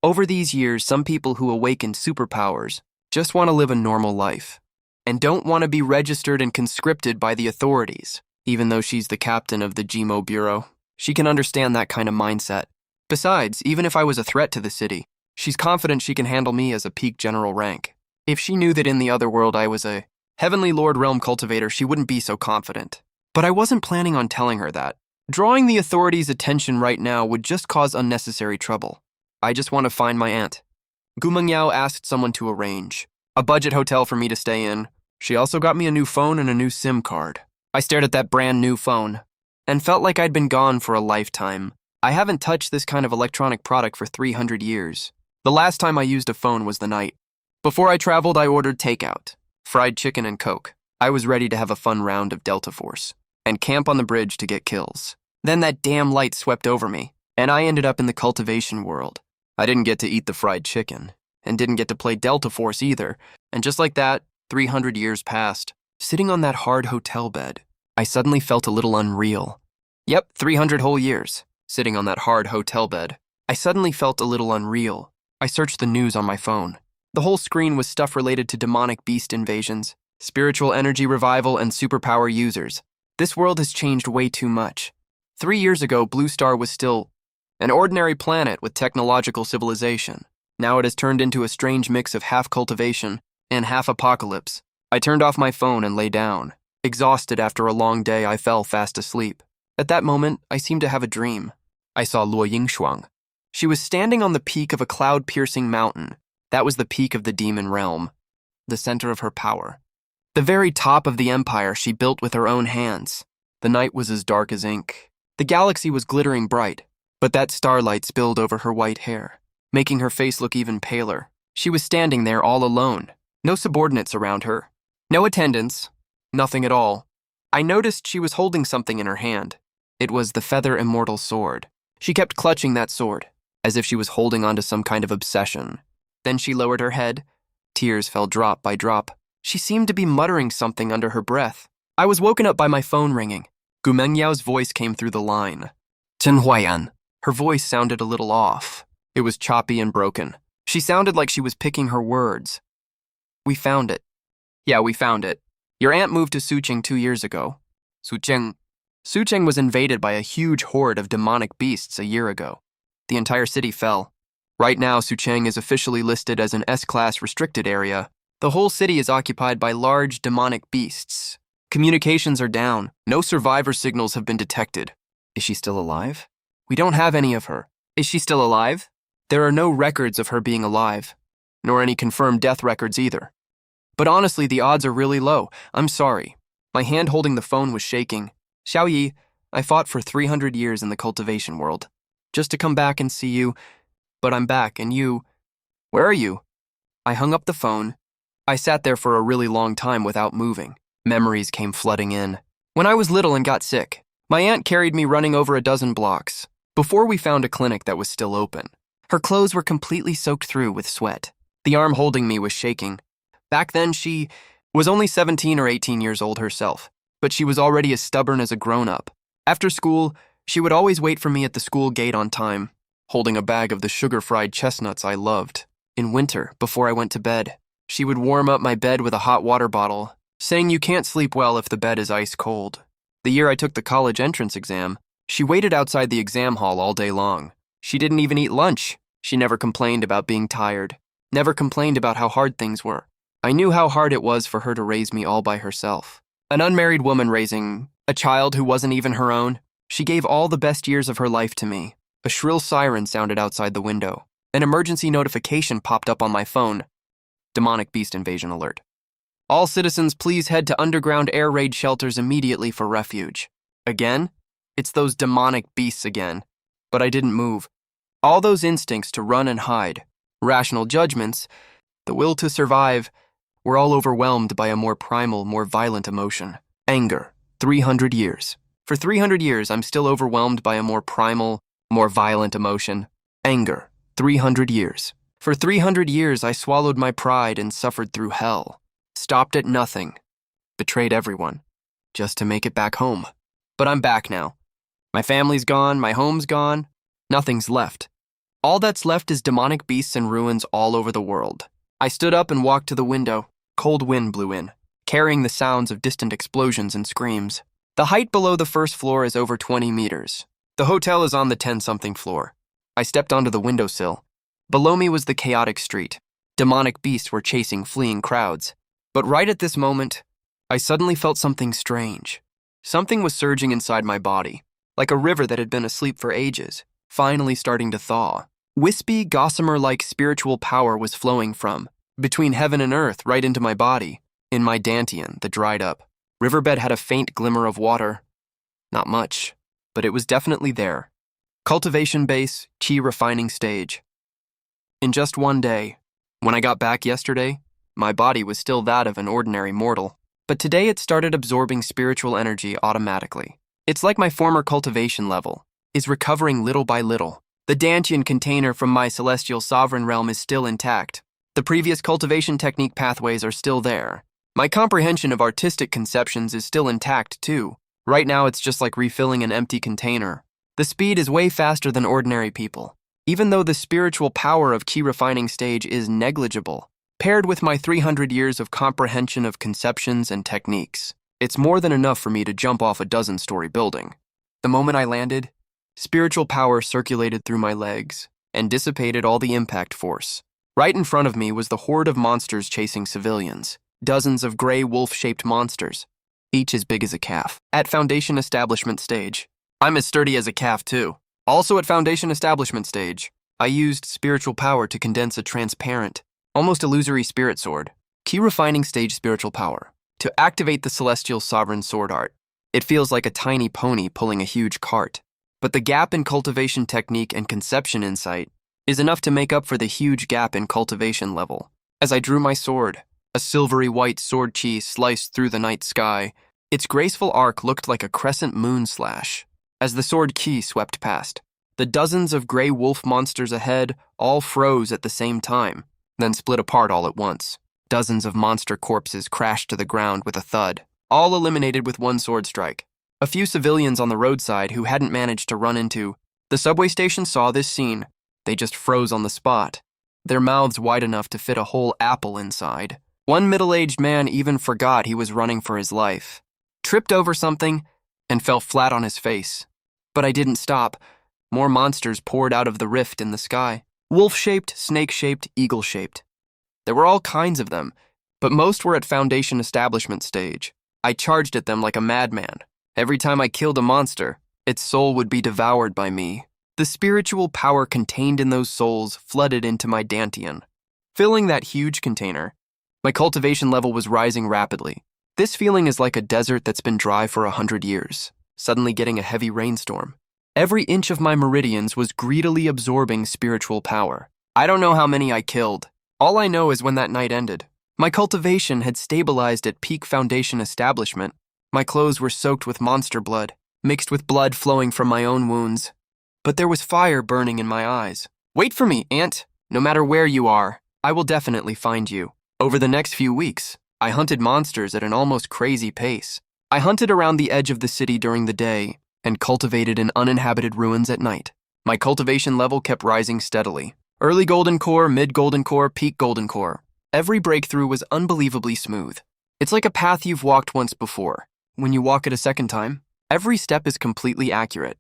S1: over these years, some people who awakened superpowers just want to live a normal life, and don't want to be registered and conscripted by the authorities, even though she's the captain of the GMO Bureau. She can understand that kind of mindset. Besides, even if I was a threat to the city, she's confident she can handle me as a peak general rank. If she knew that in the other world I was a Heavenly Lord Realm Cultivator, she wouldn't be so confident. But I wasn't planning on telling her that. Drawing the authorities' attention right now would just cause unnecessary trouble. I just want to find my aunt. Gu Mengyao asked someone to arrange a budget hotel for me to stay in. She also got me a new phone and a new SIM card. I stared at that brand new phone and felt like I'd been gone for a lifetime. I haven't touched this kind of electronic product for 300 years. The last time I used a phone was the night. Before I traveled, I ordered takeout, fried chicken and Coke. I was ready to have a fun round of Delta Force. and camp on the bridge to get kills. Then that damn light swept over me, and I ended up in the cultivation world. I didn't get to eat the fried chicken, and didn't get to play Delta Force either, and just like that, 300 years passed. Sitting on that hard hotel bed, I suddenly felt a little unreal. Yep, 300 whole years, sitting on that hard hotel bed. I suddenly felt a little unreal. I searched the news on my phone. The whole screen was stuff related to demonic beast invasions, spiritual energy revival, and superpower users. This world has changed way too much. 3 years ago, Blue Star was still an ordinary planet with technological civilization. Now it has turned into a strange mix of half cultivation and half apocalypse. I turned off my phone and lay down. Exhausted after a long day, I fell fast asleep. At that moment, I seemed to have a dream. I saw Luo Yingshuang. She was standing on the peak of a cloud-piercing mountain. That was the peak of the demon realm, the center of her power. The very top of the empire she built with her own hands. The night was as dark as ink. The galaxy was glittering bright, but that starlight spilled over her white hair, making her face look even paler. She was standing there all alone. No subordinates around her. No attendants. Nothing at all. I noticed she was holding something in her hand. It was the Feather Immortal Sword. She kept clutching that sword, as if she was holding on to some kind of obsession. Then she lowered her head. Tears fell drop by drop. She seemed to be muttering something under her breath. I was woken up by my phone ringing. Gu Mengyao's voice came through the line. Chen Huayan. Her voice sounded a little off. It was choppy and broken. She sounded like she was picking her words. We found it. Yeah, we found it. Your aunt moved to Sucheng 2 years ago. Sucheng was invaded by a huge horde of demonic beasts a year ago. The entire city fell. Right now, Sucheng is officially listed as an S-class restricted area. The whole city is occupied by large demonic beasts. Communications are down. No survivor signals have been detected. Is she still alive? We don't have any of her. Is she still alive? There are no records of her being alive, nor any confirmed death records either. But honestly, the odds are really low. I'm sorry. My hand holding the phone was shaking. Xiaoyi, I fought for 300 years in the cultivation world, just to come back and see you, but I'm back, and you... Where are you? I hung up the phone. I sat there for a really long time without moving. Memories came flooding in. When I was little and got sick, my aunt carried me running over a dozen blocks, before we found a clinic that was still open. Her clothes were completely soaked through with sweat. The arm holding me was shaking. Back then, she was only 17 or 18 years old herself, but she was already as stubborn as a grown-up. After school, she would always wait for me at the school gate on time, holding a bag of the sugar-fried chestnuts I loved. In winter, before I went to bed, she would warm up my bed with a hot water bottle, saying you can't sleep well if the bed is ice cold. The year I took the college entrance exam, she waited outside the exam hall all day long. She didn't even eat lunch. She never complained about being tired, never complained about how hard things were. I knew how hard it was for her to raise me all by herself. An unmarried woman raising a child who wasn't even her own. She gave all the best years of her life to me. A shrill siren sounded outside the window. An emergency notification popped up on my phone. Demonic beast invasion alert. All citizens, please head to underground air raid shelters immediately for refuge. Again? It's those demonic beasts again. But I didn't move. All those instincts to run and hide, rational judgments, the will to survive, were all overwhelmed by a more primal, more violent emotion. Anger. 300 years. For 300 years, I'm still overwhelmed by a more primal, more violent emotion. Anger. 300 years. For 300 years, I swallowed my pride and suffered through hell. Stopped at nothing. Betrayed everyone. Just to make it back home. But I'm back now. My family's gone, my home's gone. Nothing's left. All that's left is demonic beasts and ruins all over the world. I stood up and walked to the window. Cold wind blew in, carrying the sounds of distant explosions and screams. The height below the first floor is over 20 meters. The hotel is on the 10-something floor. I stepped onto the windowsill. Below me was the chaotic street. Demonic beasts were chasing fleeing crowds. But right at this moment, I suddenly felt something strange. Something was surging inside my body, like a river that had been asleep for ages, finally starting to thaw. Wispy, gossamer-like spiritual power was flowing from between heaven and earth right into my body. In my dantian, the dried up riverbed had a faint glimmer of water. Not much, but it was definitely there. Cultivation base, chi refining stage. In just one day, when I got back yesterday, my body was still that of an ordinary mortal. but today it started absorbing spiritual energy automatically. It's like my former cultivation level is recovering little by little. The Dantian container from my celestial sovereign realm is still intact. The previous cultivation technique pathways are still there. My comprehension of artistic conceptions is still intact too. Right now it's just like refilling an empty container. The speed is way faster than ordinary people. Even though the spiritual power of key refining stage is negligible, paired with my 300 years of comprehension of conceptions and techniques, it's more than enough for me to jump off a dozen-story building. The moment I landed, spiritual power circulated through my legs and dissipated all the impact force. Right in front of me was the horde of monsters chasing civilians, dozens of gray wolf-shaped monsters, each as big as a calf. At Foundation Establishment stage, I'm as sturdy as a calf too. Also at Foundation Establishment stage, I used spiritual power to condense a transparent, almost illusory spirit sword. Key refining stage spiritual power. To activate the Celestial Sovereign Sword Art, it feels like a tiny pony pulling a huge cart. But the gap in cultivation technique and conception insight is enough to make up for the huge gap in cultivation level. As I drew my sword, a silvery white sword chi sliced through the night sky. Its graceful arc looked like a crescent moon slash. As the sword ki swept past, the dozens of gray wolf monsters ahead all froze at the same time, then split apart all at once. Dozens of monster corpses crashed to the ground with a thud, all eliminated with one sword strike. A few civilians on the roadside who hadn't managed to run into the subway station saw this scene. They just froze on the spot, their mouths wide enough to fit a whole apple inside. One middle-aged man even forgot he was running for his life, tripped over something, and fell flat on his face. But I didn't stop. More monsters poured out of the rift in the sky. Wolf-shaped, snake-shaped, eagle-shaped. There were all kinds of them, but most were at Foundation Establishment stage. I charged at them like a madman. Every time I killed a monster, its soul would be devoured by me. The spiritual power contained in those souls flooded into my Dantian, filling that huge container. My cultivation level was rising rapidly. This feeling is like a desert that's been dry for 100 years, suddenly getting a heavy rainstorm. Every inch of my meridians was greedily absorbing spiritual power. I don't know how many I killed. All I know is when that night ended, my cultivation had stabilized at peak Foundation Establishment. My clothes were soaked with monster blood, mixed with blood flowing from my own wounds. But there was fire burning in my eyes. Wait for me, Ant. No matter where you are, I will definitely find you. Over the next few weeks, I hunted monsters at an almost crazy pace. I hunted around the edge of the city during the day and cultivated in uninhabited ruins at night. My cultivation level kept rising steadily. Early golden core, mid golden core, peak golden core. Every breakthrough was unbelievably smooth. It's like a path you've walked once before. When you walk it a second time, every step is completely accurate.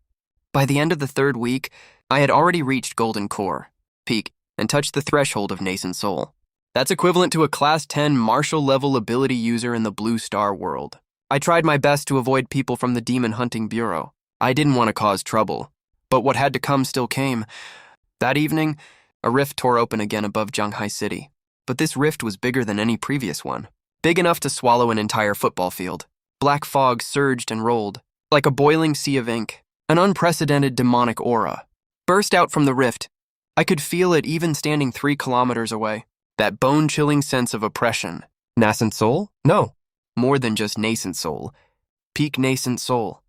S1: By the end of the third week, I had already reached golden core, peak, and touched the threshold of nascent soul. That's equivalent to a Class 10 martial-level ability user in the Blue Star world. I tried my best to avoid people from the Demon Hunting Bureau. I didn't want to cause trouble, but what had to come still came. That evening, a rift tore open again above Zhanghai City. But this rift was bigger than any previous one, big enough to swallow an entire football field. Black fog surged and rolled, like a boiling sea of ink. An unprecedented demonic aura burst out from the rift. I could feel it even standing 3 kilometers away. That bone-chilling sense of oppression. Nascent soul? No. More than just nascent soul. Peak nascent soul.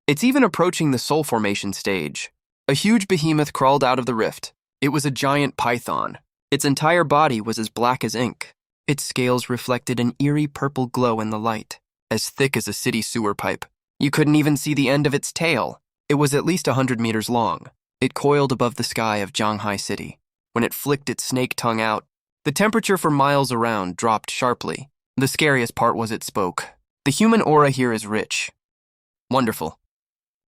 S1: It's even approaching the soul formation stage. A huge behemoth crawled out of the rift. It was a giant python. Its entire body was as black as ink. Its scales reflected an eerie purple glow in the light, as thick as a city sewer pipe. You couldn't even see the end of its tail. It was at least 100 meters long. It coiled above the sky of Zhanghai City. When it flicked its snake tongue out, the temperature for miles around dropped sharply. The scariest part was it spoke. The human aura here is rich. Wonderful.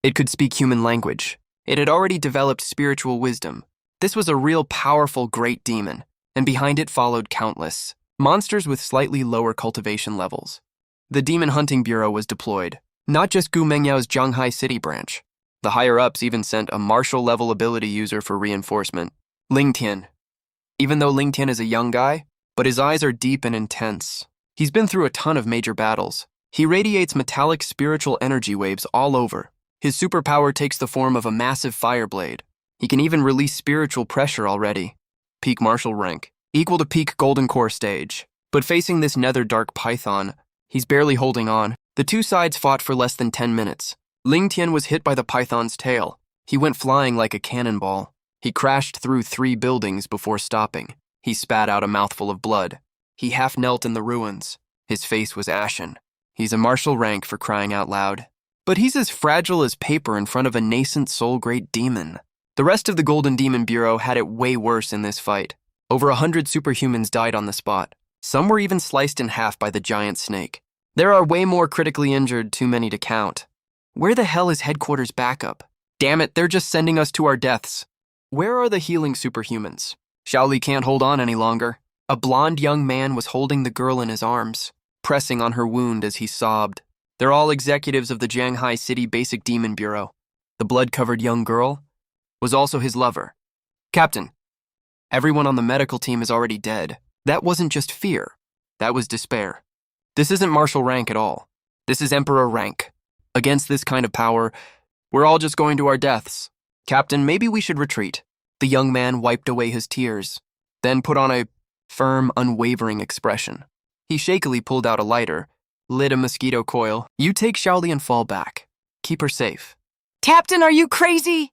S1: It could speak human language. It had already developed spiritual wisdom. This was a real powerful great demon, and behind it followed countless monsters with slightly lower cultivation levels. The Demon Hunting Bureau was deployed, not just Gu Mengyao's Zhanghai City branch. The higher-ups even sent a martial-level ability user for reinforcement, Ling Tian. Even though Ling Tian is a young guy, but his eyes are deep and intense. He's been through a ton of major battles. He radiates metallic spiritual energy waves all over. His superpower takes the form of a massive fire blade. He can even release spiritual pressure already. Peak martial rank, equal to peak golden core stage. But facing this nether dark python, He's barely holding on. The two sides fought for less than 10 minutes. Ling Tian was hit by the python's tail. He went flying like a cannonball. He crashed through 3 buildings before stopping. He spat out a mouthful of blood. He half knelt in the ruins. His face was ashen. He's a martial rank for crying out loud. But he's as fragile as paper in front of a nascent soul-great demon. The rest of the Golden Demon Bureau had it way worse in this fight. Over 100 superhumans died on the spot. Some were even sliced in half by the giant snake. There are way more critically injured, too many to count. Where the hell is headquarters backup? Damn it, they're just sending us to our deaths. Where are the healing superhumans? Xiaoli can't hold on any longer. A blonde young man was holding the girl in his arms, pressing on her wound as he sobbed. They're all executives of the Shanghai City Basic Demon Bureau. The blood-covered young girl was also his lover. Captain, everyone on the medical team is already dead. That wasn't just fear. That was despair. This isn't martial rank at all. This is emperor rank. Against this kind of power, we're all just going to our deaths. Captain, maybe we should retreat. The young man wiped away his tears, then put on a firm, unwavering expression. He shakily pulled out a lighter, lit a mosquito coil. You take Xiaoli and fall back. Keep her safe.
S2: Captain, are you crazy?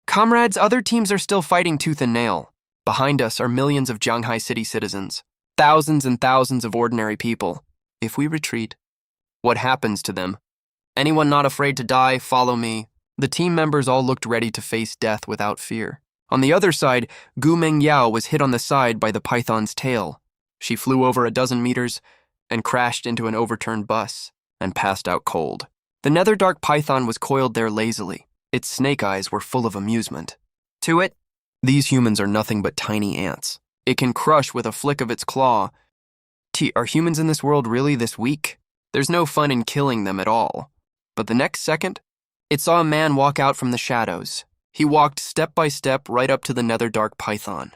S1: Comrades, other teams are still fighting tooth and nail. Behind us are millions of Shanghai City citizens, thousands and thousands of ordinary people. If we retreat, what happens to them? Anyone not afraid to die, follow me. The team members all looked ready to face death without fear. On the other side, Gu Mengyao was hit on the side by the python's tail. She flew over a dozen meters and crashed into an overturned bus and passed out cold. The nether-dark python was coiled there lazily. Its snake eyes were full of amusement. To it, these humans are nothing but tiny ants. It can crush with a flick of its claw. Are humans in this world really this weak? There's no fun in killing them at all. But the next second, it saw a man walk out from the shadows. He walked step by step right up to the nether-dark python.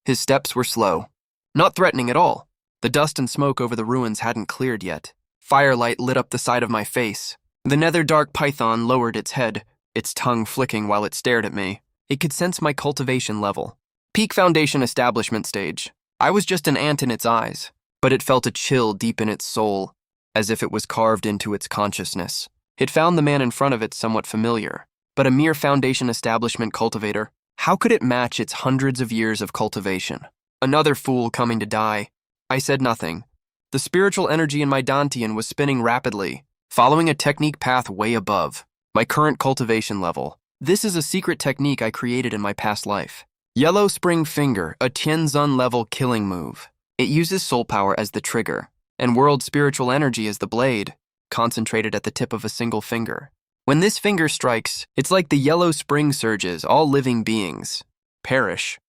S1: His steps were slow, not threatening at all. The dust and smoke over the ruins hadn't cleared yet. Firelight lit up the side of my face. The nether-dark python lowered its head, its tongue flicking while it stared at me. It could sense my cultivation level. Peak Foundation establishment stage. I was just an ant in its eyes, but it felt a chill deep in its soul, as if it was carved into its consciousness. It found the man in front of it somewhat familiar, but a mere Foundation establishment cultivator. How could it match its hundreds of years of cultivation? Another fool coming to die. I said nothing. The spiritual energy in my Dantian was spinning rapidly, following a technique path way above my current cultivation level. This is a secret technique I created in my past life. Yellow Spring Finger, a Tianzun level killing move. It uses soul power as the trigger, and world spiritual energy as the blade, concentrated at the tip of a single finger. When this finger strikes, it's like the yellow spring surges, all living beings perish.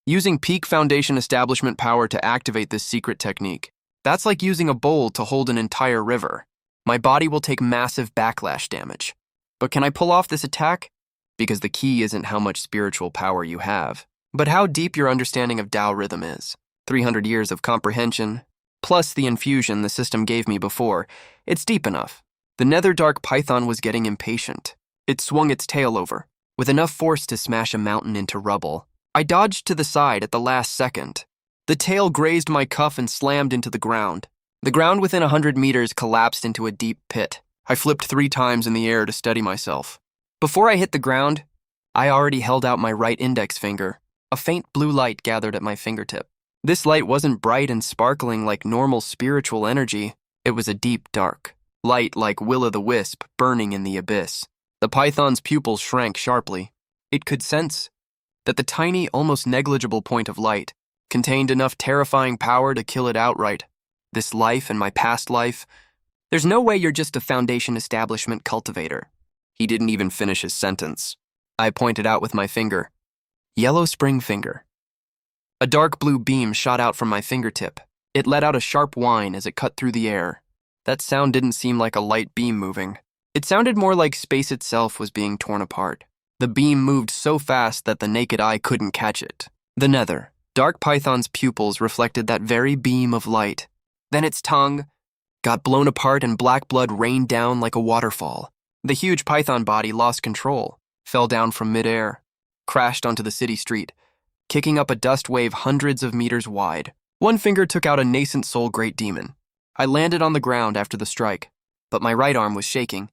S1: Using Peak Foundation establishment power to activate this secret technique, that's like using a bowl to hold an entire river. My body will take massive backlash damage. But can I pull off this attack? Because the key isn't how much spiritual power you have, but how deep your understanding of Tao rhythm is. 300 years of comprehension, plus the infusion the system gave me before. It's deep enough. The nether-dark python was getting impatient. It swung its tail over, with enough force to smash a mountain into rubble. I dodged to the side at the last second. The tail grazed my cuff and slammed into the ground. The ground within 100 meters collapsed into a deep pit. I flipped 3 times in the air to steady myself. Before I hit the ground, I already held out my right index finger. A faint blue light gathered at my fingertip. This light wasn't bright and sparkling like normal spiritual energy. It was a deep dark light like will-o'-the-wisp burning in the abyss. The python's pupils shrank sharply. It could sense that the tiny, almost negligible point of light contained enough terrifying power to kill it outright. This life and my past life. There's no way you're just a Foundation establishment cultivator. He didn't even finish his sentence. I pointed out with my finger. Yellow Spring Finger. A dark blue beam shot out from my fingertip. It let out a sharp whine as it cut through the air. That sound didn't seem like a light beam moving. It sounded more like space itself was being torn apart. The beam moved so fast that the naked eye couldn't catch it. The nether, dark python's pupils reflected that very beam of light. Then its tongue got blown apart and black blood rained down like a waterfall. The huge python body lost control, fell down from midair, crashed onto the city street, kicking up a dust wave hundreds of meters wide. One finger took out a nascent soul great demon. I landed on the ground after the strike, but my right arm was shaking.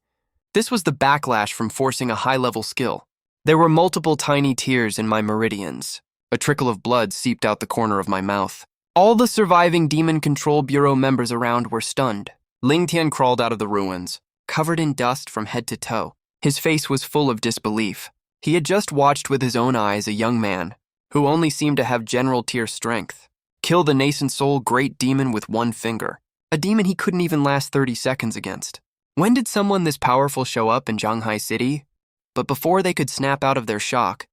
S1: This was the backlash from forcing a high-level skill. There were multiple tiny tears in my meridians. A trickle of blood seeped out the corner of my mouth. All the surviving Demon Control Bureau members around were stunned. Ling Tian crawled out of the ruins, covered in dust from head to toe. His face was full of disbelief. He had just watched with his own eyes a young man, who only seemed to have general tier strength, kill the nascent soul great demon with one finger, a demon he couldn't even last 30 seconds against. When did someone this powerful show up in Shanghai City? But before they could snap out of their shock,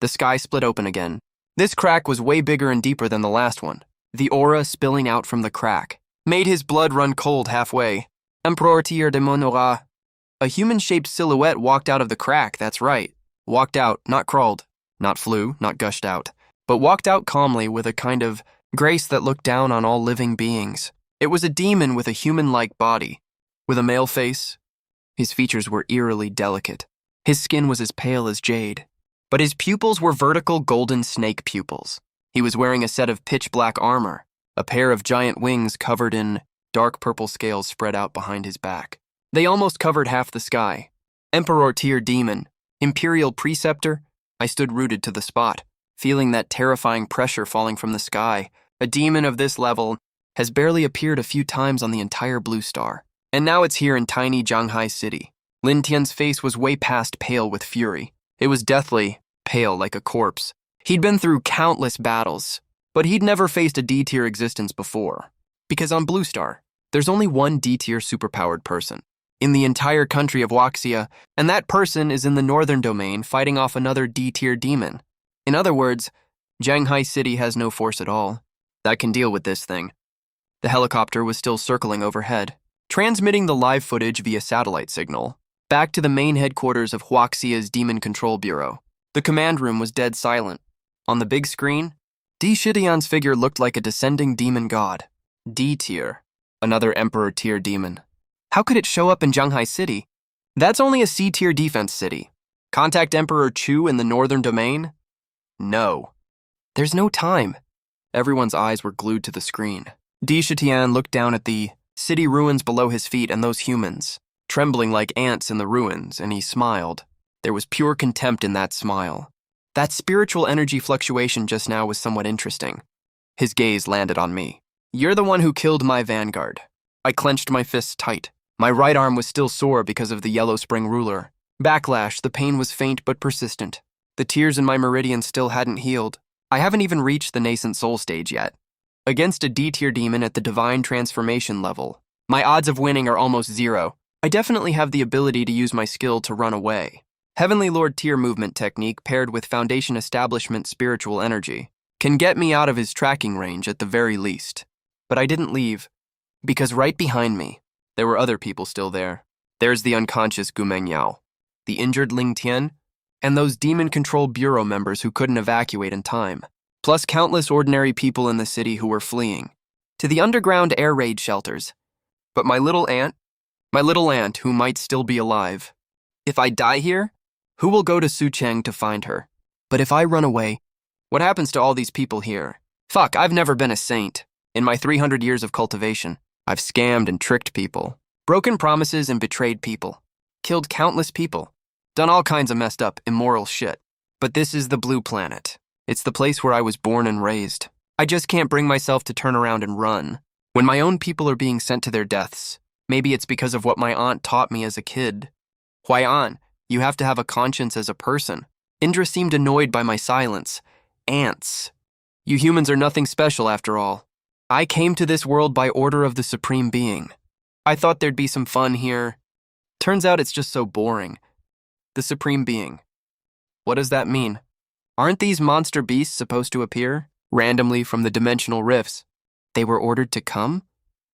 S1: the sky split open again. This crack was way bigger and deeper than the last one. The aura spilling out from the crack made his blood run cold halfway. Emperor Tier de Monora. A human-shaped silhouette walked out of the crack, that's right. Walked out, not crawled, not flew, not gushed out, but walked out calmly with a kind of grace that looked down on all living beings. It was a demon with a human-like body, with a male face. His features were eerily delicate. His skin was as pale as jade, but his pupils were vertical golden snake pupils. He was wearing a set of pitch-black armor, a pair of giant wings covered in dark purple scales spread out behind his back. They almost covered half the sky. Emperor Tier Demon, Imperial Preceptor. I stood rooted to the spot, feeling that terrifying pressure falling from the sky. A demon of this level has barely appeared a few times on the entire Blue Star. And now it's here in tiny Shanghai City. Lin Tian's face was way past pale with fury. It was deathly, pale like a corpse. He'd been through countless battles, but he'd never faced a D-tier existence before. Because on Blue Star, there's only one D-tier superpowered person in the entire country of Wuxia, and that person is in the northern domain fighting off another D-tier demon. In other words, Shanghai City has no force at all that can deal with this thing. The helicopter was still circling overhead, transmitting the live footage via satellite signal back to the main headquarters of Wuxia's Demon Control Bureau. The command room was dead silent. On the big screen, Di Shidian's figure looked like a descending demon god. D-tier, another Emperor Tier demon. How could it show up in Shanghai City? That's only a C-tier defense city. Contact Emperor Chu in the northern domain? No. There's no time. Everyone's eyes were glued to the screen. Di Shidian looked down at the city ruins below his feet and those humans, trembling like ants in the ruins, and he smiled. There was pure contempt in that smile. That spiritual energy fluctuation just now was somewhat interesting. His gaze landed on me. You're the one who killed my vanguard. I clenched my fists tight. My right arm was still sore because of the yellow spring ruler. Backlash, the pain was faint but persistent. The tears in my meridian still hadn't healed. I haven't even reached the nascent soul stage yet. Against a D-tier demon at the divine transformation level, my odds of winning are almost zero. I definitely have the ability to use my skill to run away. Heavenly Lord tier movement technique paired with Foundation Establishment spiritual energy can get me out of his tracking range at the very least. But I didn't leave, because right behind me, there were other people still there. There's the unconscious Gu Mengyao, the injured Ling Tian, and those Demon Control Bureau members who couldn't evacuate in time, plus countless ordinary people in the city who were fleeing to the underground air raid shelters. But my little aunt who might still be alive. If I die here, who will go to Sucheng to find her? But if I run away, what happens to all these people here? Fuck, I've never been a saint. In my 300 years of cultivation, I've scammed and tricked people, broken promises and betrayed people, killed countless people, done all kinds of messed up, immoral shit. But this is the Blue Planet. It's the place where I was born and raised. I just can't bring myself to turn around and run. When my own people are being sent to their deaths, maybe it's because of what my aunt taught me as a kid. Why, aunt, you have to have a conscience as a person. Indra seemed annoyed by my silence. Ants. You humans are nothing special after all. I came to this world by order of the Supreme Being. I thought there'd be some fun here. Turns out it's just so boring. The Supreme Being. What does that mean? Aren't these monster beasts supposed to appear randomly from the dimensional rifts? They were ordered to come?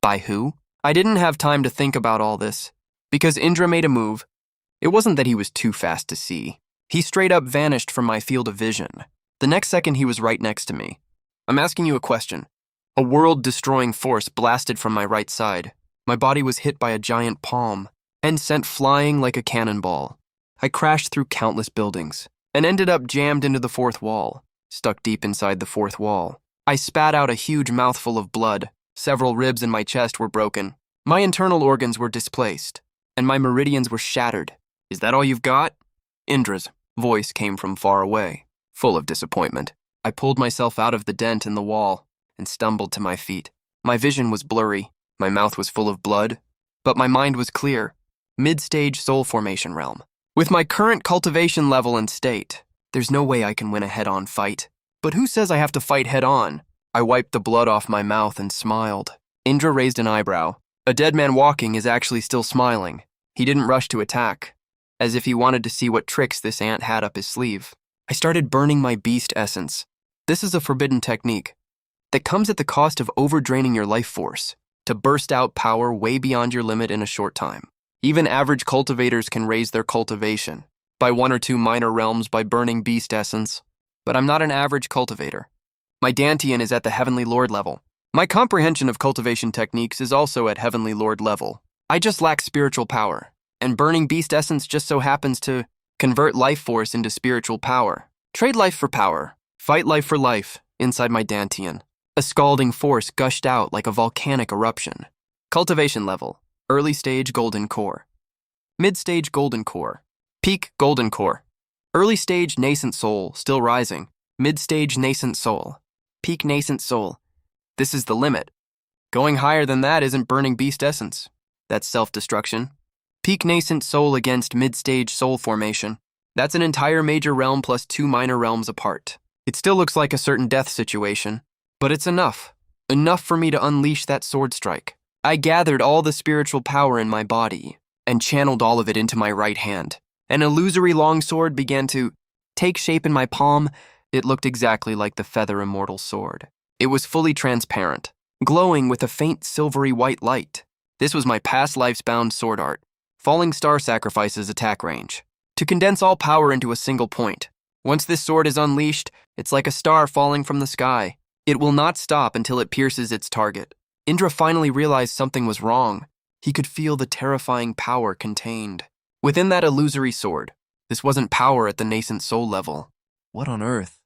S1: By who? I didn't have time to think about all this, because Indra made a move. It wasn't that he was too fast to see. He straight up vanished from my field of vision. The next second he was right next to me. I'm asking you a question. A world-destroying force blasted from my right side. My body was hit by a giant palm and sent flying like a cannonball. I crashed through countless buildings and ended up jammed into the fourth wall, stuck deep inside the fourth wall. I spat out a huge mouthful of blood, Several ribs in my chest were broken. My internal organs were displaced, and my meridians were shattered. Is that all you've got? Indra's voice came from far away, full of disappointment. I pulled myself out of the dent in the wall and stumbled to my feet. My vision was blurry, my mouth was full of blood, but my mind was clear. Mid-stage soul formation realm. With my current cultivation level and state, there's no way I can win a head-on fight. But who says I have to fight head-on? I wiped the blood off my mouth and smiled. Indra raised an eyebrow. A dead man walking is actually still smiling. He didn't rush to attack, as if he wanted to see what tricks this ant had up his sleeve. I started burning my beast essence. This is a forbidden technique that comes at the cost of overdraining your life force to burst out power way beyond your limit in a short time. Even average cultivators can raise their cultivation by 1 or 2 minor realms by burning beast essence. But I'm not an average cultivator. My Dantian is at the Heavenly Lord level. My comprehension of cultivation techniques is also at Heavenly Lord level. I just lack spiritual power, and burning beast essence just so happens to convert life force into spiritual power. Trade life for power. Fight life for life inside my Dantian. A scalding force gushed out like a volcanic eruption. Cultivation level. Early stage golden core. Mid-stage golden core. Peak golden core. Early stage nascent soul, still rising. Mid-stage nascent soul. Peak nascent soul. This is the limit. Going higher than that isn't burning beast essence. That's self-destruction. Peak nascent soul against mid-stage soul formation. That's an entire major realm plus 2 minor realms apart. It still looks like a certain death situation, but it's enough. Enough for me to unleash that sword strike. I gathered all the spiritual power in my body and channeled all of it into my right hand. An illusory longsword began to take shape in my palm. It looked exactly like the Feather Immortal sword. It was fully transparent, glowing with a faint silvery white light. This was my past life's bound sword art. Falling Star Sacrifice's attack range. To condense all power into a single point. Once this sword is unleashed, it's like a star falling from the sky. It will not stop until it pierces its target. Indra finally realized something was wrong. He could feel the terrifying power contained within that illusory sword. This wasn't power at the nascent soul level. What on earth?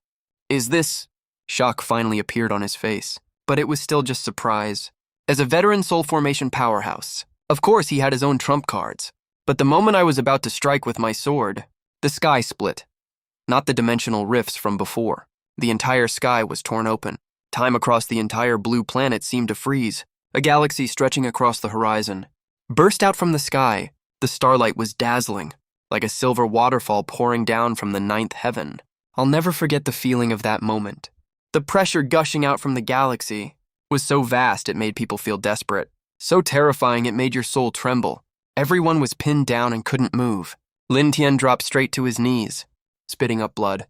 S1: Is this? Shock finally appeared on his face, but it was still just surprise. As a veteran soul formation powerhouse, of course he had his own trump cards. But the moment I was about to strike with my sword, the sky split. Not the dimensional rifts from before. The entire sky was torn open. Time across the entire blue planet seemed to freeze. A galaxy stretching across the horizon burst out from the sky. The starlight was dazzling, like a silver waterfall pouring down from the 9th heaven. I'll never forget the feeling of that moment. The pressure gushing out from the galaxy was so vast it made people feel desperate. So terrifying it made your soul tremble. Everyone was pinned down and couldn't move. Lin Tian dropped straight to his knees, spitting up blood.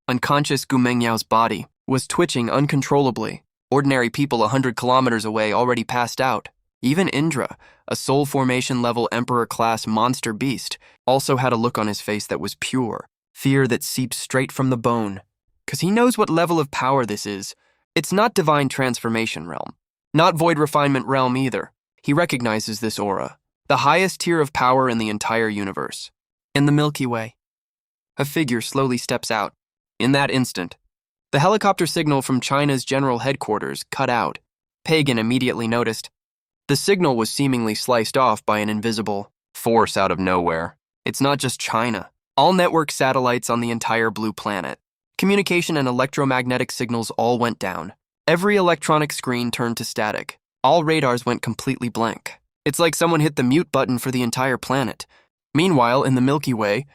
S1: Unconscious Gu Mengyao's body was twitching uncontrollably. Ordinary people 100 kilometers away already passed out. Even Indra, a soul formation level emperor-class monster beast, also had a look on his face that was pure, fear that seeps straight from the bone. 'Cause he knows what level of power this is. It's not divine transformation realm. Not void refinement realm either. He recognizes this aura. The highest tier of power in the entire universe. In the Milky Way. A figure slowly steps out. In that instant, the helicopter signal from China's general headquarters cut out. Pagan immediately noticed. The signal was seemingly sliced off by an invisible force out of nowhere. It's not just China. All network satellites on the entire blue planet. Communication and electromagnetic signals all went down. Every electronic screen turned to static. All radars went completely blank. It's like someone hit the mute button for the entire planet. Meanwhile, in the Milky Way,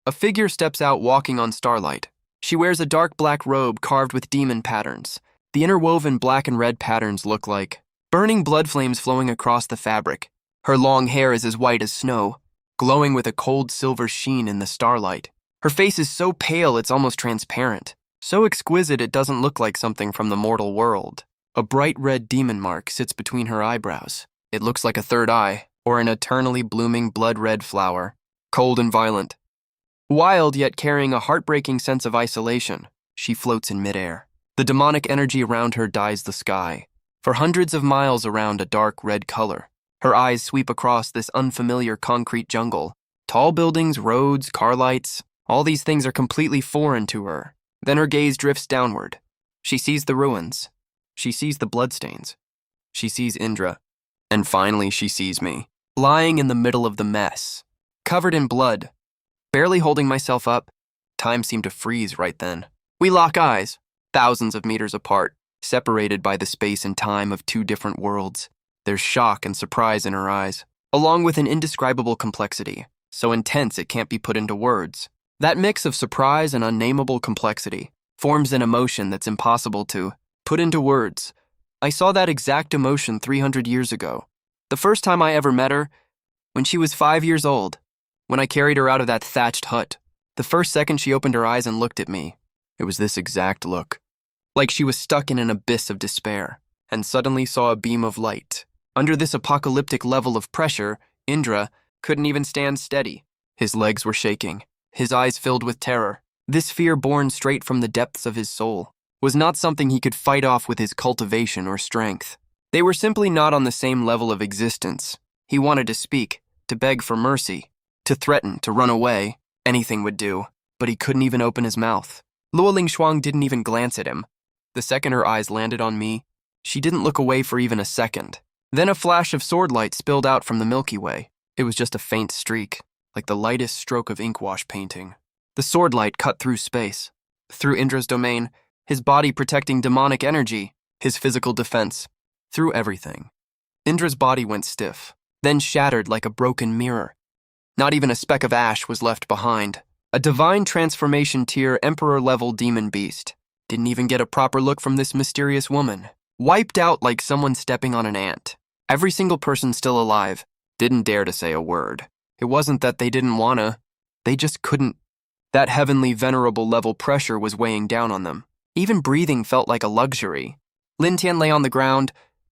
S1: a figure steps out walking on starlight. She wears a dark black robe carved with demon patterns. The interwoven black and red patterns look like burning blood flames flowing across the fabric. Her long hair is as white as snow, glowing with a cold silver sheen in the starlight. Her face is so pale it's almost transparent. So exquisite it doesn't look like something from the mortal world. A bright red demon mark sits between her eyebrows. It looks like a third eye, or an eternally blooming blood-red flower. Cold and violent. Wild, yet carrying a heartbreaking sense of isolation, she floats in midair. The demonic energy around her dyes the sky. For hundreds of miles around a dark red color, her eyes sweep across this unfamiliar concrete jungle. Tall buildings, roads, car lights, all these things are completely foreign to her. Then her gaze drifts downward. She sees the ruins. She sees the bloodstains. She sees Indra. And finally, she sees me, lying in the middle of the mess, covered in blood, barely holding myself up. Time seemed to freeze right then. We lock eyes, thousands of meters apart, separated by the space and time of two different worlds. There's shock and surprise in her eyes, along with an indescribable complexity, so intense it can't be put into words. That mix of surprise and unnameable complexity forms an emotion that's impossible to put into words. I saw that exact emotion 300 years ago. The first time I ever met her, when she was 5 years old, when I carried her out of that thatched hut. The first second she opened her eyes and looked at me, it was this exact look. Like she was stuck in an abyss of despair, and suddenly saw a beam of light. Under this apocalyptic level of pressure, Indra couldn't even stand steady. His legs were shaking, his eyes filled with terror. This fear born straight from the depths of his soul was not something he could fight off with his cultivation or strength. They were simply not on the same level of existence. He wanted to speak, to beg for mercy, to threaten, to run away. Anything would do, but he couldn't even open his mouth. Luo Lingshuang didn't even glance at him. The second her eyes landed on me, she didn't look away for even a second. Then a flash of sword light spilled out from the Milky Way. It was just a faint streak, like the lightest stroke of inkwash painting. The sword light cut through space, through Indra's domain, his body protecting demonic energy, his physical defense, through everything. Indra's body went stiff, then shattered like a broken mirror. Not even a speck of ash was left behind. A divine transformation tier emperor-level demon beast. Didn't even get a proper look from this mysterious woman. Wiped out like someone stepping on an ant. Every single person still alive didn't dare to say a word. It wasn't that they didn't wanna, they just couldn't. That heavenly venerable level pressure was weighing down on them. Even breathing felt like a luxury. Lin Tian lay on the ground,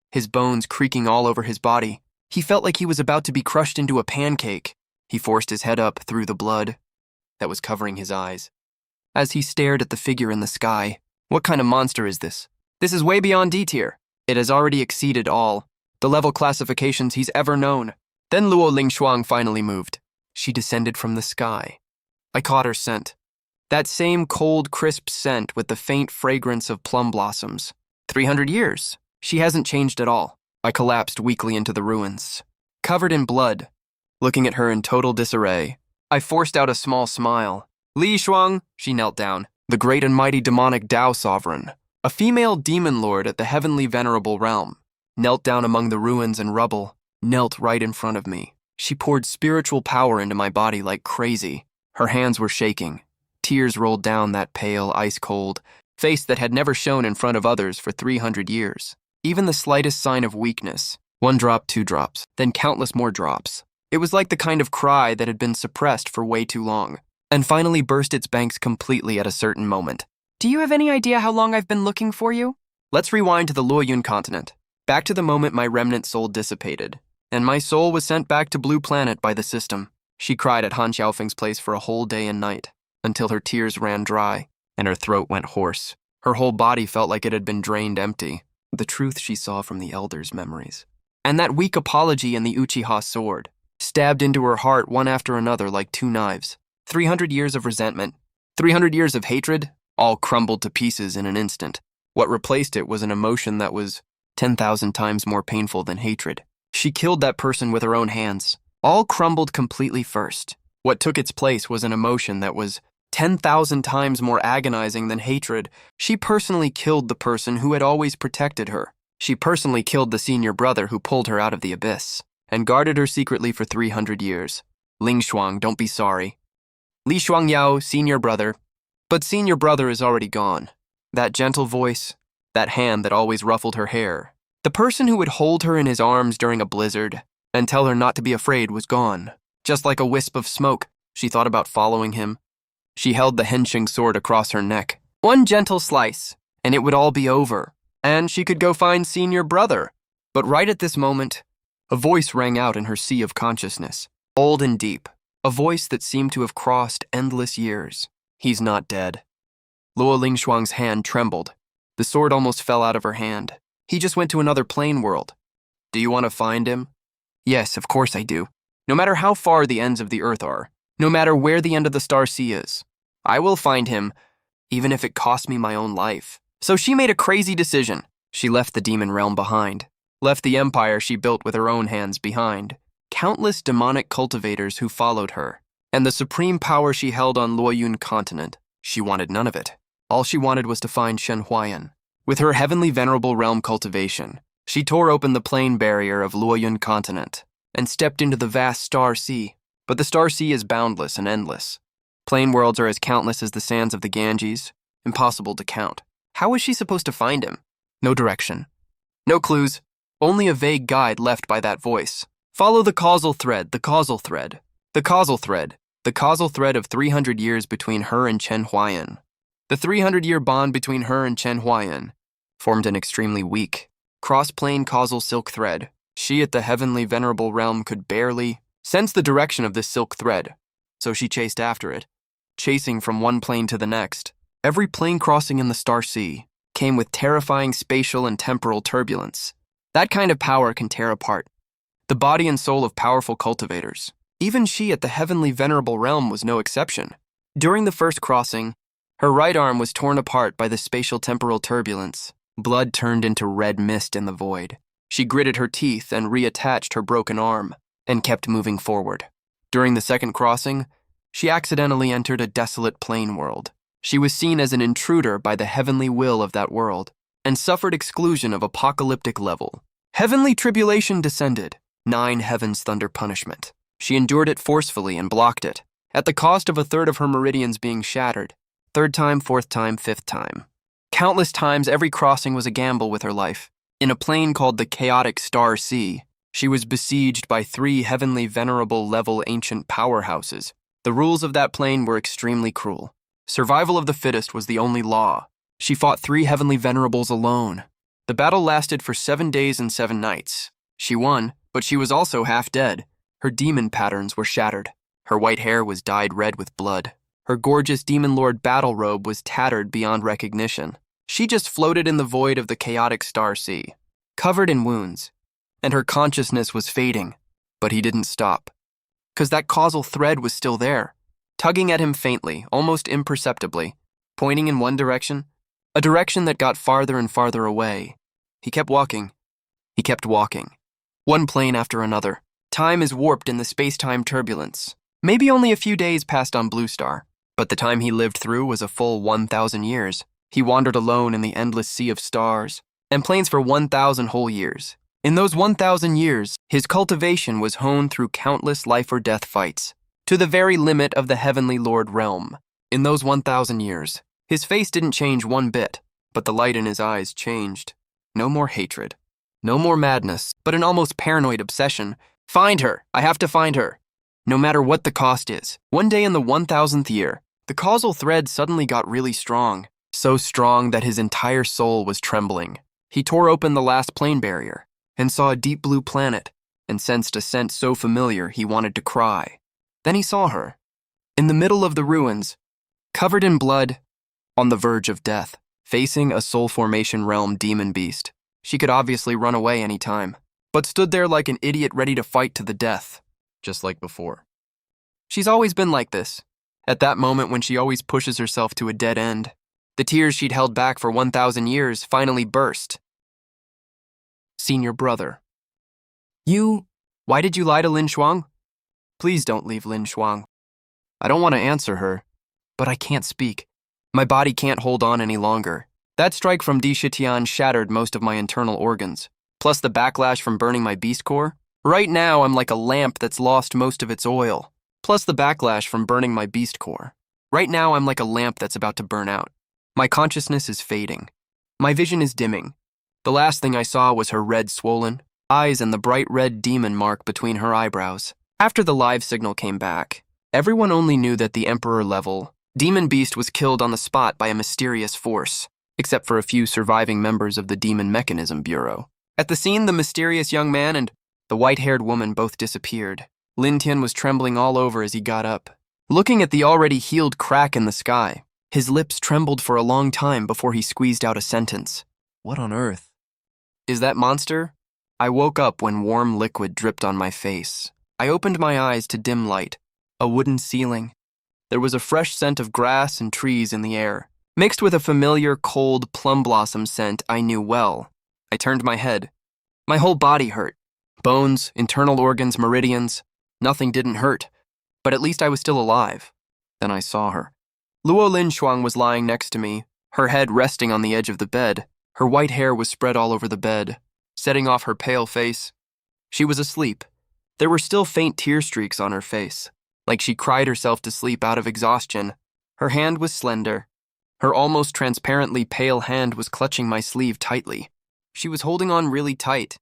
S1: his bones creaking all over his body. He felt like he was about to be crushed into a pancake. He forced his head up through the blood that was covering his eyes. As he stared at the figure in the sky, what kind of monster is this? This is way beyond D tier. It has already exceeded all the level classifications he's ever known. Then Luo Lingshuang finally moved. She descended from the sky. I caught her scent. That same cold, crisp scent with the faint fragrance of plum blossoms. 300 years. She hasn't changed at all. I collapsed weakly into the ruins, covered in blood. Looking at her in total disarray, I forced out a small smile. Li Shuang, she knelt down, the great and mighty demonic Tao sovereign, a female demon lord at the heavenly venerable realm, knelt down among the ruins and rubble, knelt right in front of me. She poured spiritual power into my body like crazy. Her hands were shaking. Tears rolled down that pale, ice-cold face that had never shone in front of others for 300 years. Even the slightest sign of weakness, 1 drop, 2 drops, then countless more drops. It was like the kind of cry that had been suppressed for way too long, and finally burst its banks completely at a certain moment.
S2: Do you have any idea how long I've been looking for you?
S1: Let's rewind to the Luoyun continent, back to the moment my remnant soul dissipated, and my soul was sent back to Blue Planet by the system. She cried at Han Xiaofeng's place for a whole day and night, until her tears ran dry, and her throat went hoarse. Her whole body felt like it had been drained empty. The truth she saw from the elders' memories. And that weak apology in the Uchiha sword, stabbed into her heart one after another like 2 knives. 300 years of resentment, 300 years of hatred, all crumbled to pieces in an instant. What replaced it was an emotion that was 10,000 times more painful than hatred. She killed that person with her own hands. All crumbled completely first. What took its place was an emotion that was 10,000 times more agonizing than hatred. She personally killed the person who had always protected her. She personally killed the senior brother who pulled her out of the abyss and guarded her secretly for 300 years. Ling Shuang, don't be sorry. Li Shuangyao, senior brother. But senior brother is already gone. That gentle voice, that hand that always ruffled her hair, the person who would hold her in his arms during a blizzard and tell her not to be afraid was gone. Just like a wisp of smoke, she thought about following him. She held the henching sword across her neck. 1 gentle slice, and it would all be over, and she could go find senior brother. But right at this moment, a voice rang out in her sea of consciousness, old and deep, a voice that seemed to have crossed endless years. He's not dead. Luo Lingshuang's hand trembled. The sword almost fell out of her hand. He just went to another plane world. Do you want to find him? Yes, of course I do. No matter how far the ends of the earth are, no matter where the end of the star sea is, I will find him, even if it costs me my own life. So she made a crazy decision. She left the demon realm behind, left the empire she built with her own hands behind, countless demonic cultivators who followed her, and the supreme power she held on Luoyun continent. She wanted none of it. All she wanted was to find Shen Huayan. With her heavenly venerable realm cultivation, she tore open the plain barrier of Luoyun continent and stepped into the vast star sea. But the star sea is boundless and endless. Plain worlds are as countless as the sands of the Ganges, impossible to count. How was she supposed to find him? No direction. No clues. Only a vague guide left by that voice. Follow the causal thread, the causal thread. The causal thread. The causal thread of 300 years between her and Chen Huayan. The 300-year bond between her and Chen Huayan formed an extremely weak, cross-plane causal silk thread. She at the heavenly venerable realm could barely sense the direction of this silk thread, so she chased after it, chasing from one plane to the next. Every plane crossing in the star sea came with terrifying spatial and temporal turbulence. That kind of power can tear apart the body and soul of powerful cultivators. Even she at the heavenly venerable realm was no exception. During the first crossing, her right arm was torn apart by the spatial temporal turbulence. Blood turned into red mist in the void. She gritted her teeth and reattached her broken arm and kept moving forward. During the second crossing, she accidentally entered a desolate plain world. She was seen as an intruder by the heavenly will of that world and suffered exclusion of apocalyptic level. Heavenly tribulation descended, 9 heavens thunder punishment. She endured it forcefully and blocked it, at the cost of a third of her meridians being shattered. 3rd time, 4th time, 5th time. Countless times every crossing was a gamble with her life. In a plane called the chaotic star sea, she was besieged by 3 heavenly venerable level ancient powerhouses. The rules of that plane were extremely cruel. Survival of the fittest was the only law. She fought 3 heavenly venerables alone. The battle lasted for 7 days and 7 nights. She won, but she was also half dead. Her demon patterns were shattered. Her white hair was dyed red with blood. Her gorgeous Demon Lord battle robe was tattered beyond recognition. She just floated in the void of the chaotic star sea, covered in wounds, and her consciousness was fading. But he didn't stop, 'cause that causal thread was still there, tugging at him faintly, almost imperceptibly, pointing in one direction, a direction that got farther and farther away. He kept walking. He kept walking. One plane after another. Time is warped in the space-time turbulence. Maybe only a few days passed on Blue Star, but the time he lived through was a full 1,000 years. He wandered alone in the endless sea of stars and planes for 1,000 whole years. In those 1,000 years, his cultivation was honed through countless life-or-death fights, to the very limit of the Heavenly Lord realm. In those 1,000 years, his face didn't change one bit, but the light in his eyes changed. No more hatred. No more madness, but an almost paranoid obsession. Find her! I have to find her! No matter what the cost is. One day in the 1,000th year, the causal thread suddenly got really strong. So strong that his entire soul was trembling. He tore open the last plane barrier and saw a deep blue planet and sensed a scent so familiar he wanted to cry. Then he saw her, in the middle of the ruins, covered in blood, on the verge of death, facing a soul formation realm demon beast. She could obviously run away any time, but stood there like an idiot ready to fight to the death, just like before. She's always been like this, at that moment when she always pushes herself to a dead end. The tears she'd held back for 1,000 years finally burst. Senior brother. Why did you lie to Lin Shuang? Please don't leave Lin Shuang. I don't want to answer her, but I can't speak. My body can't hold on any longer. That strike from Di Shitian shattered most of my internal organs, plus the backlash from burning my beast core. Right now, I'm like a lamp that's lost most of its oil, plus the backlash from burning my beast core. Right now, I'm like a lamp that's about to burn out. My consciousness is fading. My vision is dimming. The last thing I saw was her red swollen eyes and the bright red demon mark between her eyebrows. After the live signal came back, everyone only knew that the Emperor level demon beast was killed on the spot by a mysterious force, except for a few surviving members of the Demon Mechanism Bureau. At the scene, the mysterious young man and the white-haired woman both disappeared. Lin Tian was trembling all over as he got up, looking at the already healed crack in the sky. His lips trembled for a long time before he squeezed out a sentence. What on earth? Is that monster? I woke up when warm liquid dripped on my face. I opened my eyes to dim light, a wooden ceiling. There was a fresh scent of grass and trees in the air, mixed with a familiar cold plum blossom scent I knew well. I turned my head. My whole body hurt. Bones, internal organs, meridians. Nothing didn't hurt. But at least I was still alive. Then I saw her. Luo Linshuang was lying next to me, her head resting on the edge of the bed. Her white hair was spread all over the bed, setting off her pale face. She was asleep. There were still faint tear streaks on her face, like she cried herself to sleep out of exhaustion. Her hand was slender. Her almost transparently pale hand was clutching my sleeve tightly. She was holding on really tight,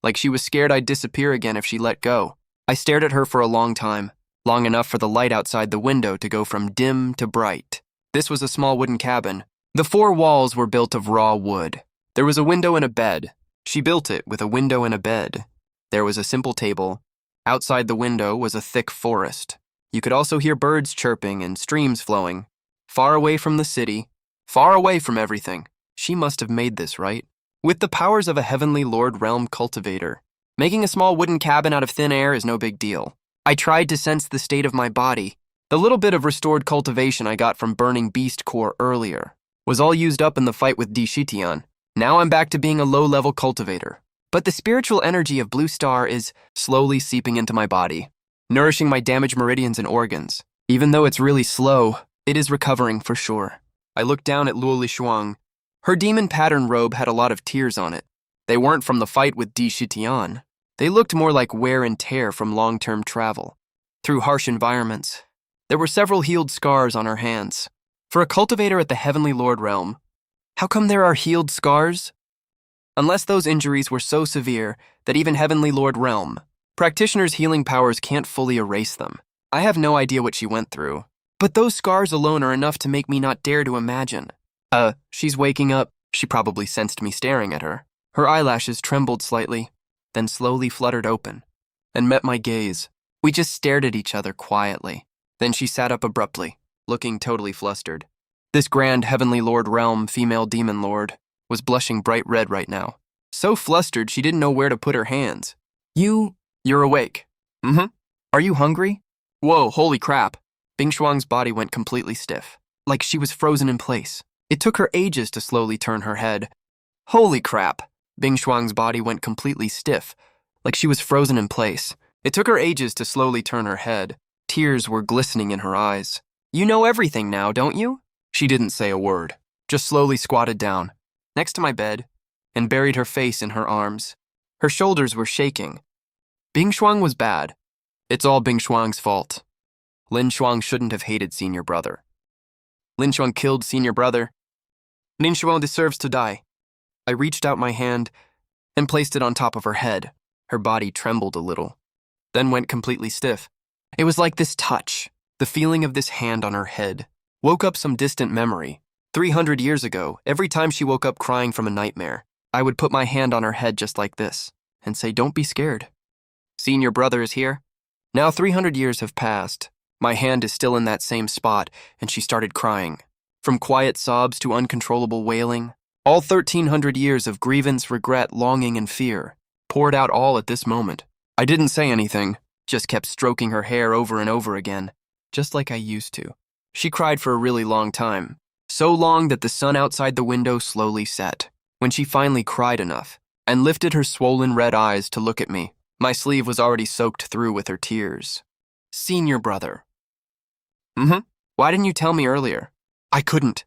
S1: like she was scared I'd disappear again if she let go. I stared at her for a long time, long enough for the light outside the window to go from dim to bright. This was a small wooden cabin. The 4 walls were built of raw wood. There was a window and a bed. She built it with a window and a bed. There was a simple table. Outside the window was a thick forest. You could also hear birds chirping and streams flowing. Far away from the city, far away from everything. She must have made this, right? With the powers of a heavenly lord realm cultivator, making a small wooden cabin out of thin air is no big deal. I tried to sense the state of my body. The little bit of restored cultivation I got from burning beast core earlier was all used up in the fight with Dishitian. Now I'm back to being a low-level cultivator. But the spiritual energy of Blue Star is slowly seeping into my body, nourishing my damaged meridians and organs. Even though it's really slow, it is recovering for sure. I looked down at Luo Lishuang. Her demon pattern robe had a lot of tears on it. They weren't from the fight with Dishitian. They looked more like wear and tear from long-term travel, through harsh environments. There were several healed scars on her hands. For a cultivator at the Heavenly Lord realm, how come there are healed scars? Unless those injuries were so severe that even Heavenly Lord realm practitioners' healing powers can't fully erase them. I have no idea what she went through, but those scars alone are enough to make me not dare to imagine. She's waking up. She probably sensed me staring at her. Her eyelashes trembled slightly, then slowly fluttered open, and met my gaze. We just stared at each other quietly. Then she sat up abruptly, looking totally flustered. This grand Heavenly Lord realm female demon lord was blushing bright red right now. So flustered she didn't know where to put her hands. You're awake. Mm-hmm. Are you hungry? Whoa, holy crap. Bing Shuang's body went completely stiff, like she was frozen in place. It took her ages to slowly turn her head. Holy crap. Bing Shuang's body went completely stiff, like she was frozen in place. It took her ages to slowly turn her head. Tears were glistening in her eyes. You know everything now, don't you? She didn't say a word, just slowly squatted down, next to my bed, and buried her face in her arms. Her shoulders were shaking. Bing Shuang was bad. It's all Bing Shuang's fault. Lin Shuang shouldn't have hated senior brother. Lin Shuang killed senior brother. Lin Shuang deserves to die. I reached out my hand and placed it on top of her head. Her body trembled a little, then went completely stiff. It was like this touch, the feeling of this hand on her head, woke up some distant memory. 300 years ago, every time she woke up crying from a nightmare, I would put my hand on her head just like this and say, "Don't be scared. Senior brother is here." Now 300 years have passed. My hand is still in that same spot, and she started crying. From quiet sobs to uncontrollable wailing, all 1,300 years of grievance, regret, longing, and fear poured out all at this moment. I didn't say anything, just kept stroking her hair over and over again, just like I used to. She cried for a really long time, so long that the sun outside the window slowly set. When she finally cried enough and lifted her swollen red eyes to look at me, my sleeve was already soaked through with her tears. Senior brother. Mm-hmm. Why didn't you tell me earlier? I couldn't.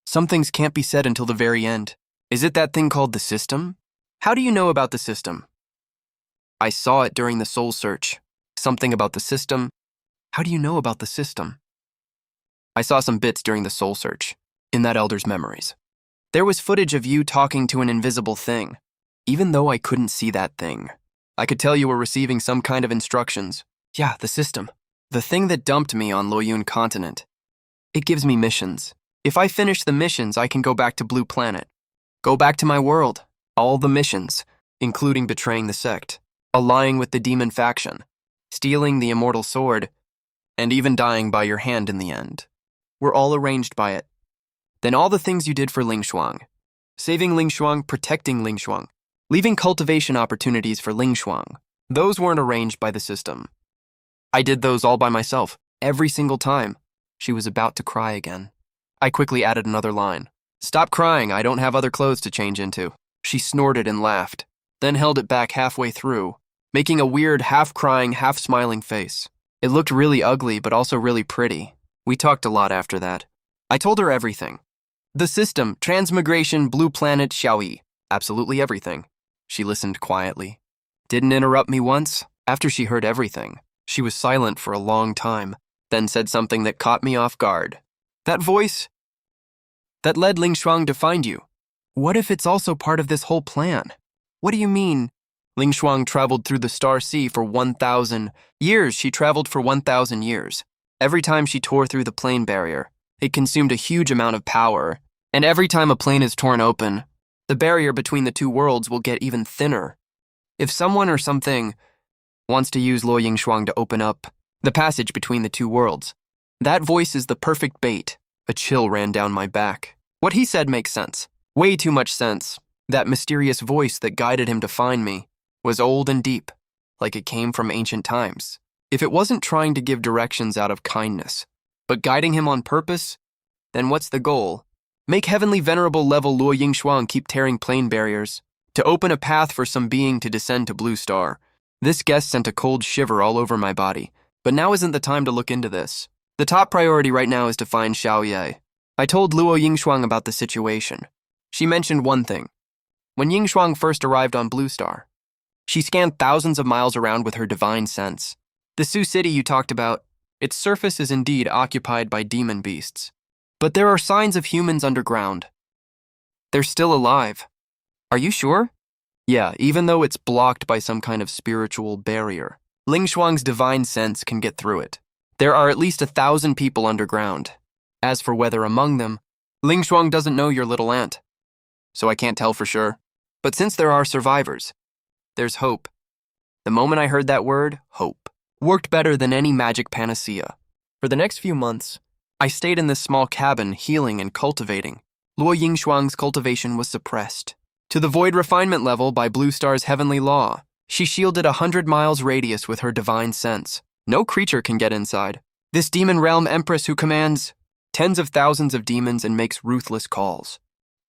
S1: Some things can't be said until the very end. Is it that thing called the system? How do you know about the system? I saw it during the soul search. Something about the system. How do you know about the system? I saw some bits during the soul search, in that elder's memories. There was footage of you talking to an invisible thing. Even though I couldn't see that thing, I could tell you were receiving some kind of instructions. Yeah, the system. The thing that dumped me on Loyun continent. It gives me missions. If I finish the missions, I can go back to Blue Planet. Go back to my world. All the missions, including betraying the sect, allying with the demon faction, stealing the immortal sword, and even dying by your hand in the end, were all arranged by it. Then all the things you did for Ling Shuang. Saving Ling Shuang, protecting Ling Shuang, leaving cultivation opportunities for Ling Shuang. Those weren't arranged by the system. I did those all by myself, every single time. She was about to cry again. I quickly added another line. Stop crying, I don't have other clothes to change into. She snorted and laughed. then held it back halfway through, making a weird half-crying, half-smiling face. It looked really ugly, but also really pretty. We talked a lot after that. I told her everything. The system, transmigration, blue planet, Xiaoyi. Absolutely everything. She listened quietly. Didn't interrupt me once. After she heard everything, she was silent for a long time, then said something that caught me off guard. That voice that led Ling Shuang to find you. What if it's also part of this whole plan? What do you mean? Ling Shuang traveled through the Star Sea for 1,000 years. She traveled for 1,000 years. Every time she tore through the plane barrier, it consumed a huge amount of power. And every time a plane is torn open, the barrier between the two worlds will get even thinner. If someone or something wants to use Luo Yingshuang to open up the passage between the two worlds, that voice is the perfect bait. A chill ran down my back. What he said makes sense. Way too much sense. That mysterious voice that guided him to find me was old and deep, like it came from ancient times. If it wasn't trying to give directions out of kindness, but guiding him on purpose, then what's the goal? Make heavenly venerable level Luo Yingshuang keep tearing plane barriers, to open a path for some being to descend to Blue Star. This guess sent a cold shiver all over my body, but now isn't the time to look into this. The top priority right now is to find Xiao Ye. I told Luo Yingshuang about the situation. She mentioned one thing. When Yingshuang first arrived on Blue Star, she scanned thousands of miles around with her divine sense. The Sioux City you talked about, its surface is indeed occupied by demon beasts. But there are signs of humans underground. They're still alive. Are you sure? Yeah, even though it's blocked by some kind of spiritual barrier. Ling Shuang's divine sense can get through it. There are at least 1,000 people underground. As for whether among them, Ling Shuang doesn't know your little aunt, so I can't tell for sure. But since there are survivors, there's hope. The moment I heard that word, hope, worked better than any magic panacea. For the next few months, I stayed in this small cabin, healing and cultivating. Luo Yingshuang's cultivation was suppressed to the void refinement level by Blue Star's heavenly law. She shielded 100 miles radius with her divine sense. No creature can get inside. This demon realm empress who commands tens of thousands of demons and makes ruthless calls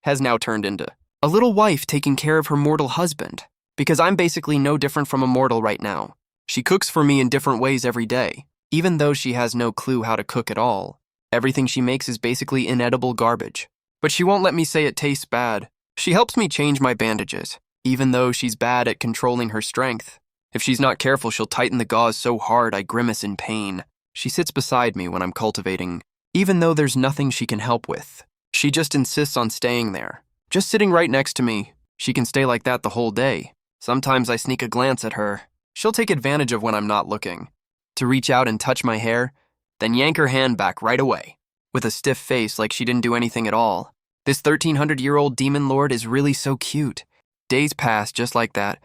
S1: has now turned into a little wife taking care of her mortal husband, because I'm basically no different from a mortal right now. She cooks for me in different ways every day, even though she has no clue how to cook at all. Everything she makes is basically inedible garbage. But she won't let me say it tastes bad. She helps me change my bandages, even though she's bad at controlling her strength. If she's not careful, she'll tighten the gauze so hard I grimace in pain. She sits beside me when I'm cultivating, even though there's nothing she can help with. She just insists on staying there, just sitting right next to me. She can stay like that the whole day. Sometimes I sneak a glance at her. She'll take advantage of when I'm not looking, to reach out and touch my hair, then yank her hand back right away, with a stiff face like she didn't do anything at all. This 1,300-year-old demon lord is really so cute. Days pass just like that.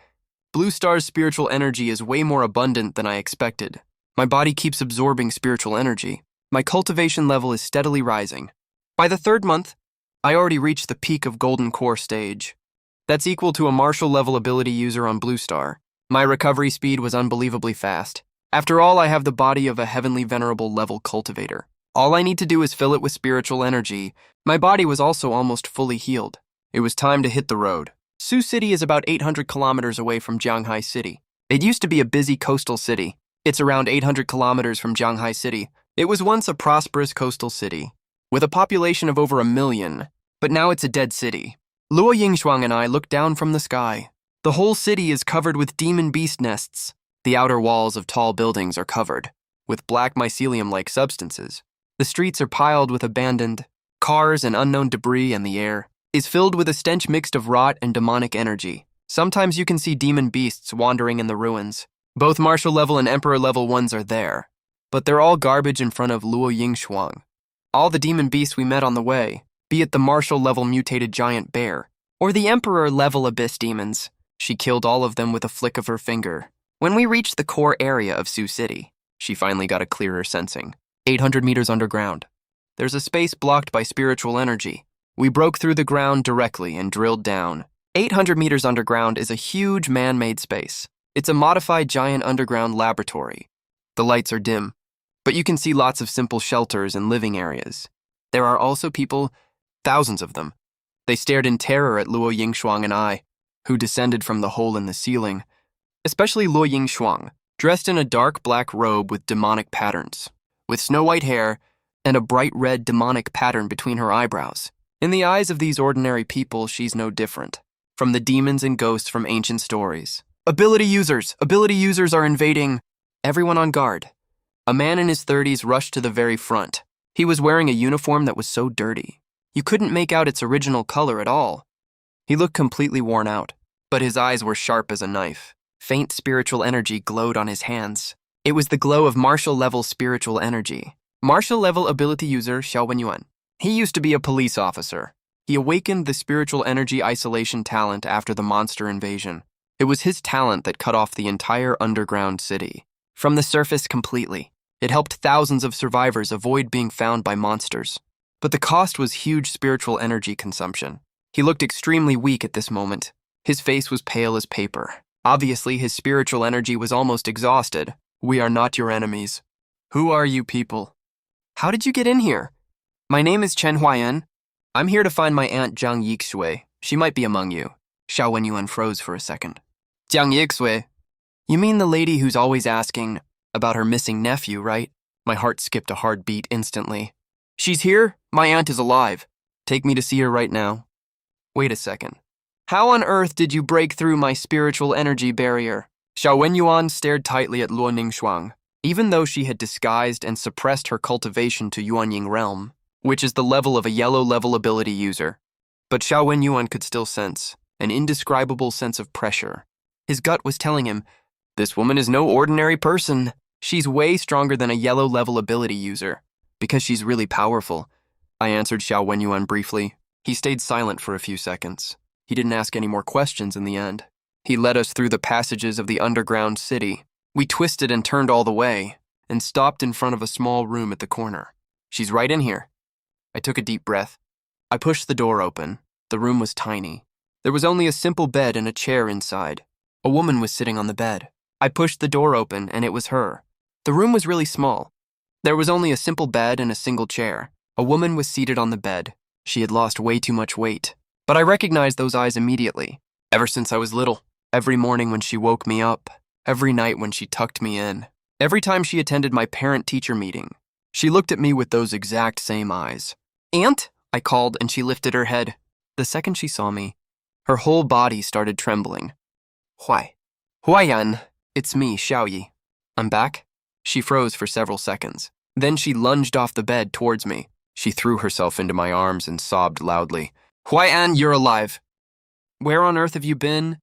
S1: Blue Star's spiritual energy is way more abundant than I expected. My body keeps absorbing spiritual energy. My cultivation level is steadily rising. By the 3rd month, I already reached the peak of Golden Core stage. That's equal to a martial level ability user on Blue Star. My recovery speed was unbelievably fast. After all, I have the body of a heavenly venerable level cultivator. All I need to do is fill it with spiritual energy. My body was also almost fully healed. It was time to hit the road. Sioux City is about 800 kilometers away from Jianghai City. It used to be a busy coastal city. It's around 800 kilometers from Jianghai City. It was once a prosperous coastal city, with a population of over 1 million, but now it's a dead city. Luo Yingshuang and I looked down from the sky. The whole city is covered with demon beast nests. The outer walls of tall buildings are covered with black mycelium-like substances. The streets are piled with abandoned cars and unknown debris, and the air is filled with a stench mixed of rot and demonic energy. Sometimes you can see demon beasts wandering in the ruins. Both martial level and emperor level ones are there, but they're all garbage in front of Luo Yingshuang. All the demon beasts we met on the way, be it the martial level mutated giant bear, or the emperor level abyss demons, she killed all of them with a flick of her finger. When we reached the core area of Sioux City, she finally got a clearer sensing. 800 meters underground. There's a space blocked by spiritual energy. We broke through the ground directly and drilled down. 800 meters underground is a huge man-made space. It's a modified giant underground laboratory. The lights are dim, but you can see lots of simple shelters and living areas. There are also people, thousands of them. They stared in terror at Luo Yingshuang and I. who descended from the hole in the ceiling, especially Luo Yingshuang, dressed in a dark black robe with demonic patterns, with snow-white hair and a bright red demonic pattern between her eyebrows. In the eyes of these ordinary people, she's no different from the demons and ghosts from ancient stories. Ability users are invading. Everyone on guard. A man in his 30s rushed to the very front. He was wearing a uniform that was so dirty. You couldn't make out its original color at all. He looked completely worn out, but his eyes were sharp as a knife. Faint spiritual energy glowed on his hands. It was the glow of martial-level spiritual energy. Martial-level ability user Xiao Wenyuan. He used to be a police officer. He awakened the spiritual energy isolation talent after the monster invasion. It was his talent that cut off the entire underground city from the surface completely. It helped thousands of survivors avoid being found by monsters. But the cost was huge spiritual energy consumption. He looked extremely weak at this moment. His face was pale as paper. Obviously, his spiritual energy was almost exhausted. We are not your enemies. Who are you people? How did you get in here? My name is Chen Huayan. I'm here to find my aunt Jiang Yixue. She might be among you. Xiao Wenyuan froze for a second. Jiang Yixue? You mean the lady who's always asking about her missing nephew, right? My heart skipped a hard beat instantly. She's here? My aunt is alive. Take me to see her right now. Wait a second. How on earth did you break through my spiritual energy barrier? Xiao Wenyuan stared tightly at Luo Ningxuang. Even though she had disguised and suppressed her cultivation to Yuanying realm, which is the level of a yellow-level ability user, but Xiao Wenyuan could still sense an indescribable sense of pressure. His gut was telling him, this woman is no ordinary person. She's way stronger than a yellow-level ability user, because she's really powerful. I answered Xiao Wenyuan briefly. He stayed silent for a few seconds. He didn't ask any more questions in the end. He led us through the passages of the underground city. We twisted and turned all the way, and stopped in front of a small room at the corner. She's right in here. I took a deep breath. I pushed the door open. The room was tiny. There was only a simple bed and a chair inside. A woman was sitting on the bed. I pushed the door open, and it was her. The room was really small. There was only a simple bed and a single chair. A woman was seated on the bed. She had lost way too much weight. But I recognized those eyes immediately. Ever since I was little, every morning when she woke me up, every night when she tucked me in, every time she attended my parent-teacher meeting, she looked at me with those exact same eyes. Aunt? I called, and she lifted her head. The second she saw me, her whole body started trembling. Huayan, it's me, Xiaoyi. I'm back? She froze for several seconds. Then she lunged off the bed towards me. She threw herself into my arms and sobbed loudly. Huayan, you're alive. Where on earth have you been?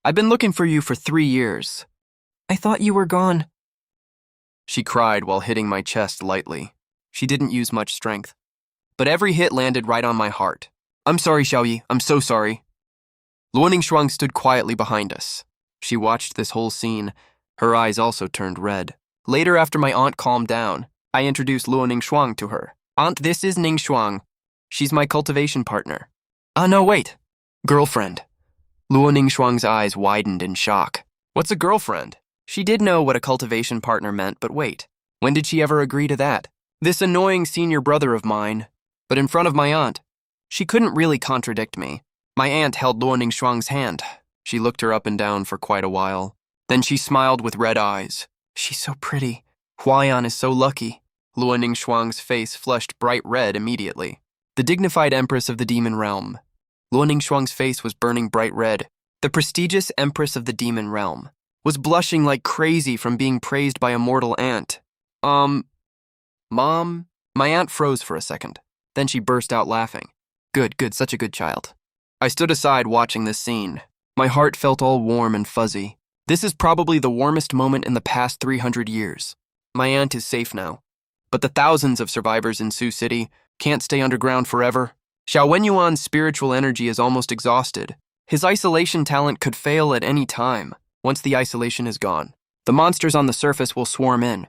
S1: I've been looking for you for 3 years. I thought you were gone. She cried while hitting my chest lightly. She didn't use much strength, but every hit landed right on my heart. I'm sorry, Xiaoyi. I'm so sorry. Luo Ningxuang stood quietly behind us. She watched this whole scene. Her eyes also turned red. Later, after my aunt calmed down, I introduced Luo Ningxuang to her. Aunt, this is Ningxuang. She's my cultivation partner. No, wait. Girlfriend. Luo Ningxuang's eyes widened in shock. What's a girlfriend? She did know what a cultivation partner meant, but wait. When did she ever agree to that? This annoying senior brother of mine, but in front of my aunt. She couldn't really contradict me. My aunt held Luo Ningxuang's hand. She looked her up and down for quite a while. Then she smiled with red eyes. She's so pretty. Huayan is so lucky. Luo Ningxuang's face flushed bright red immediately. The dignified empress of the demon realm. Luo Ningxuang's face was burning bright red. The prestigious empress of the demon realm was blushing like crazy from being praised by a mortal aunt. Mom? My aunt froze for a second. Then she burst out laughing. Good, such a good child. I stood aside watching this scene. My heart felt all warm and fuzzy. This is probably the warmest moment in the past 300 years. My aunt is safe now. But the thousands of survivors in Sioux City can't stay underground forever. Xiao Wenyuan's spiritual energy is almost exhausted. His isolation talent could fail at any time. Once the isolation is gone, the monsters on the surface will swarm in.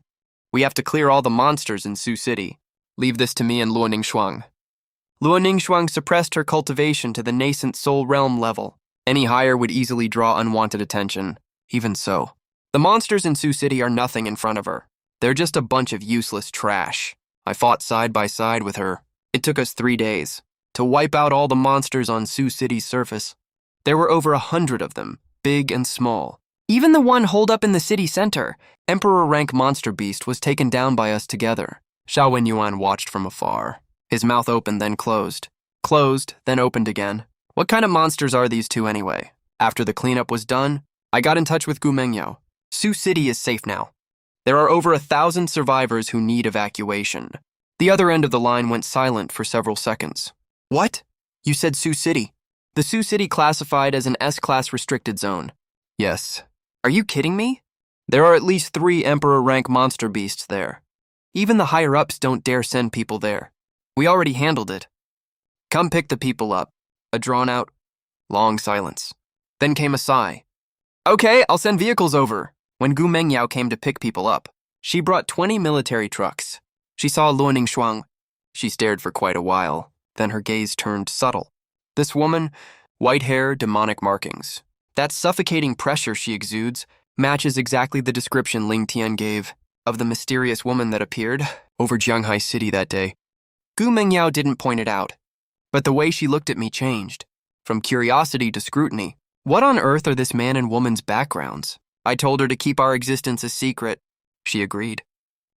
S1: We have to clear all the monsters in Sioux City. Leave this to me and Luo Ningxuang. Luo Ningxuang suppressed her cultivation to the nascent soul realm level. Any higher would easily draw unwanted attention. Even so, the monsters in Sioux City are nothing in front of her. They're just a bunch of useless trash. I fought side by side with her. It took us 3 days to wipe out all the monsters on Sioux City's surface. There were over 100 of them, big and small.
S2: Even the one holed up in the city center.
S1: Emperor rank monster beast was taken down by us together. Xiao Wenyuan watched from afar. His mouth opened, then closed. Closed, then opened again. What kind of monsters are these two anyway? After the cleanup was done, I got in touch with Gu Mengyao. Sioux City is safe now. There are over 1,000 survivors who need evacuation. The other end of the line went silent for several seconds. What? You said Sioux City. The Sioux City classified as an S-class restricted zone. Yes. Are you kidding me? There are at least 3 Emperor rank monster beasts there. Even the higher-ups don't dare send people there. We already handled it. Come pick the people up. A drawn-out, long silence. Then came a sigh. Okay, I'll send vehicles over. When Gu Mengyao came to pick people up, she brought 20 military trucks. She saw Luo Ningxuang. She stared for quite a while. Then her gaze turned subtle. This woman, white hair, demonic markings. That suffocating pressure she exudes matches exactly the description Ling Tian gave of the mysterious woman that appeared over Jianghai City that day. Gu Mengyao didn't point it out, but the way she looked at me changed, from curiosity to scrutiny. What on earth are this man and woman's backgrounds? I told her to keep our existence a secret. She agreed.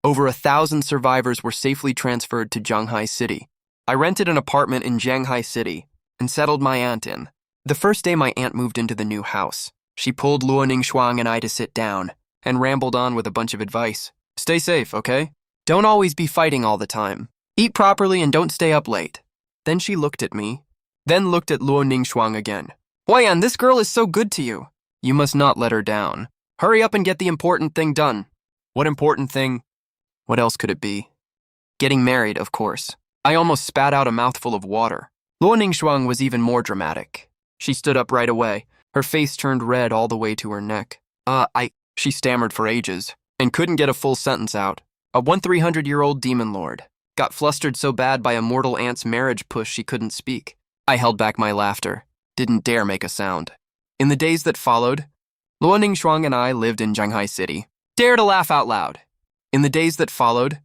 S1: Over 1,000 survivors were safely transferred to Jianghai City. I rented an apartment in Jianghai City and settled my aunt in. The first day my aunt moved into the new house, she pulled Luo Ningxuang and I to sit down and rambled on with a bunch of advice. Stay safe, okay? Don't always be fighting all the time. Eat properly and don't stay up late. Then she looked at me, then looked at Luo Ningxuang again. Huayan, this girl is so good to you. You must not let her down. Hurry up and get the important thing done. What important thing? What else could it be? Getting married, of course. I almost spat out a mouthful of water. Luo Ningxuang was even more dramatic. She stood up right away. Her face turned red all the way to her neck. She stammered for ages and couldn't get a full sentence out. A 300-year-old demon lord. Got flustered so bad by a mortal aunt's marriage push she couldn't speak. I held back my laughter. Didn't dare make a sound. In the days that followed, Luo Ningxuang and I lived in Jianghai City. Dare to laugh out loud. In the days that followed,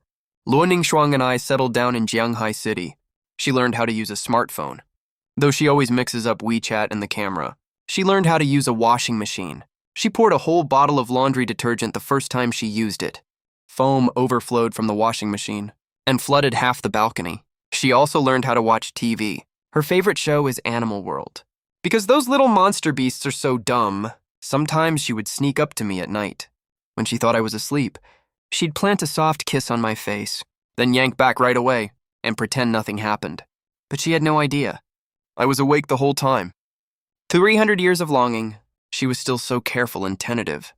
S1: Luo Ningxuang and I settled down in Jianghai City. She learned how to use a smartphone. Though she always mixes up WeChat and the camera, she learned how to use a washing machine. She poured a whole bottle of laundry detergent the first time she used it. Foam overflowed from the washing machine and flooded half the balcony. She also learned how to watch TV. Her favorite show is Animal World. Because those little monster beasts are so dumb, sometimes she would sneak up to me at night. When she thought I was asleep, she'd plant a soft kiss on my face, then yank back right away and pretend nothing happened. But she had no idea. I was awake the whole time. 300 years of longing, she was still so careful and tentative.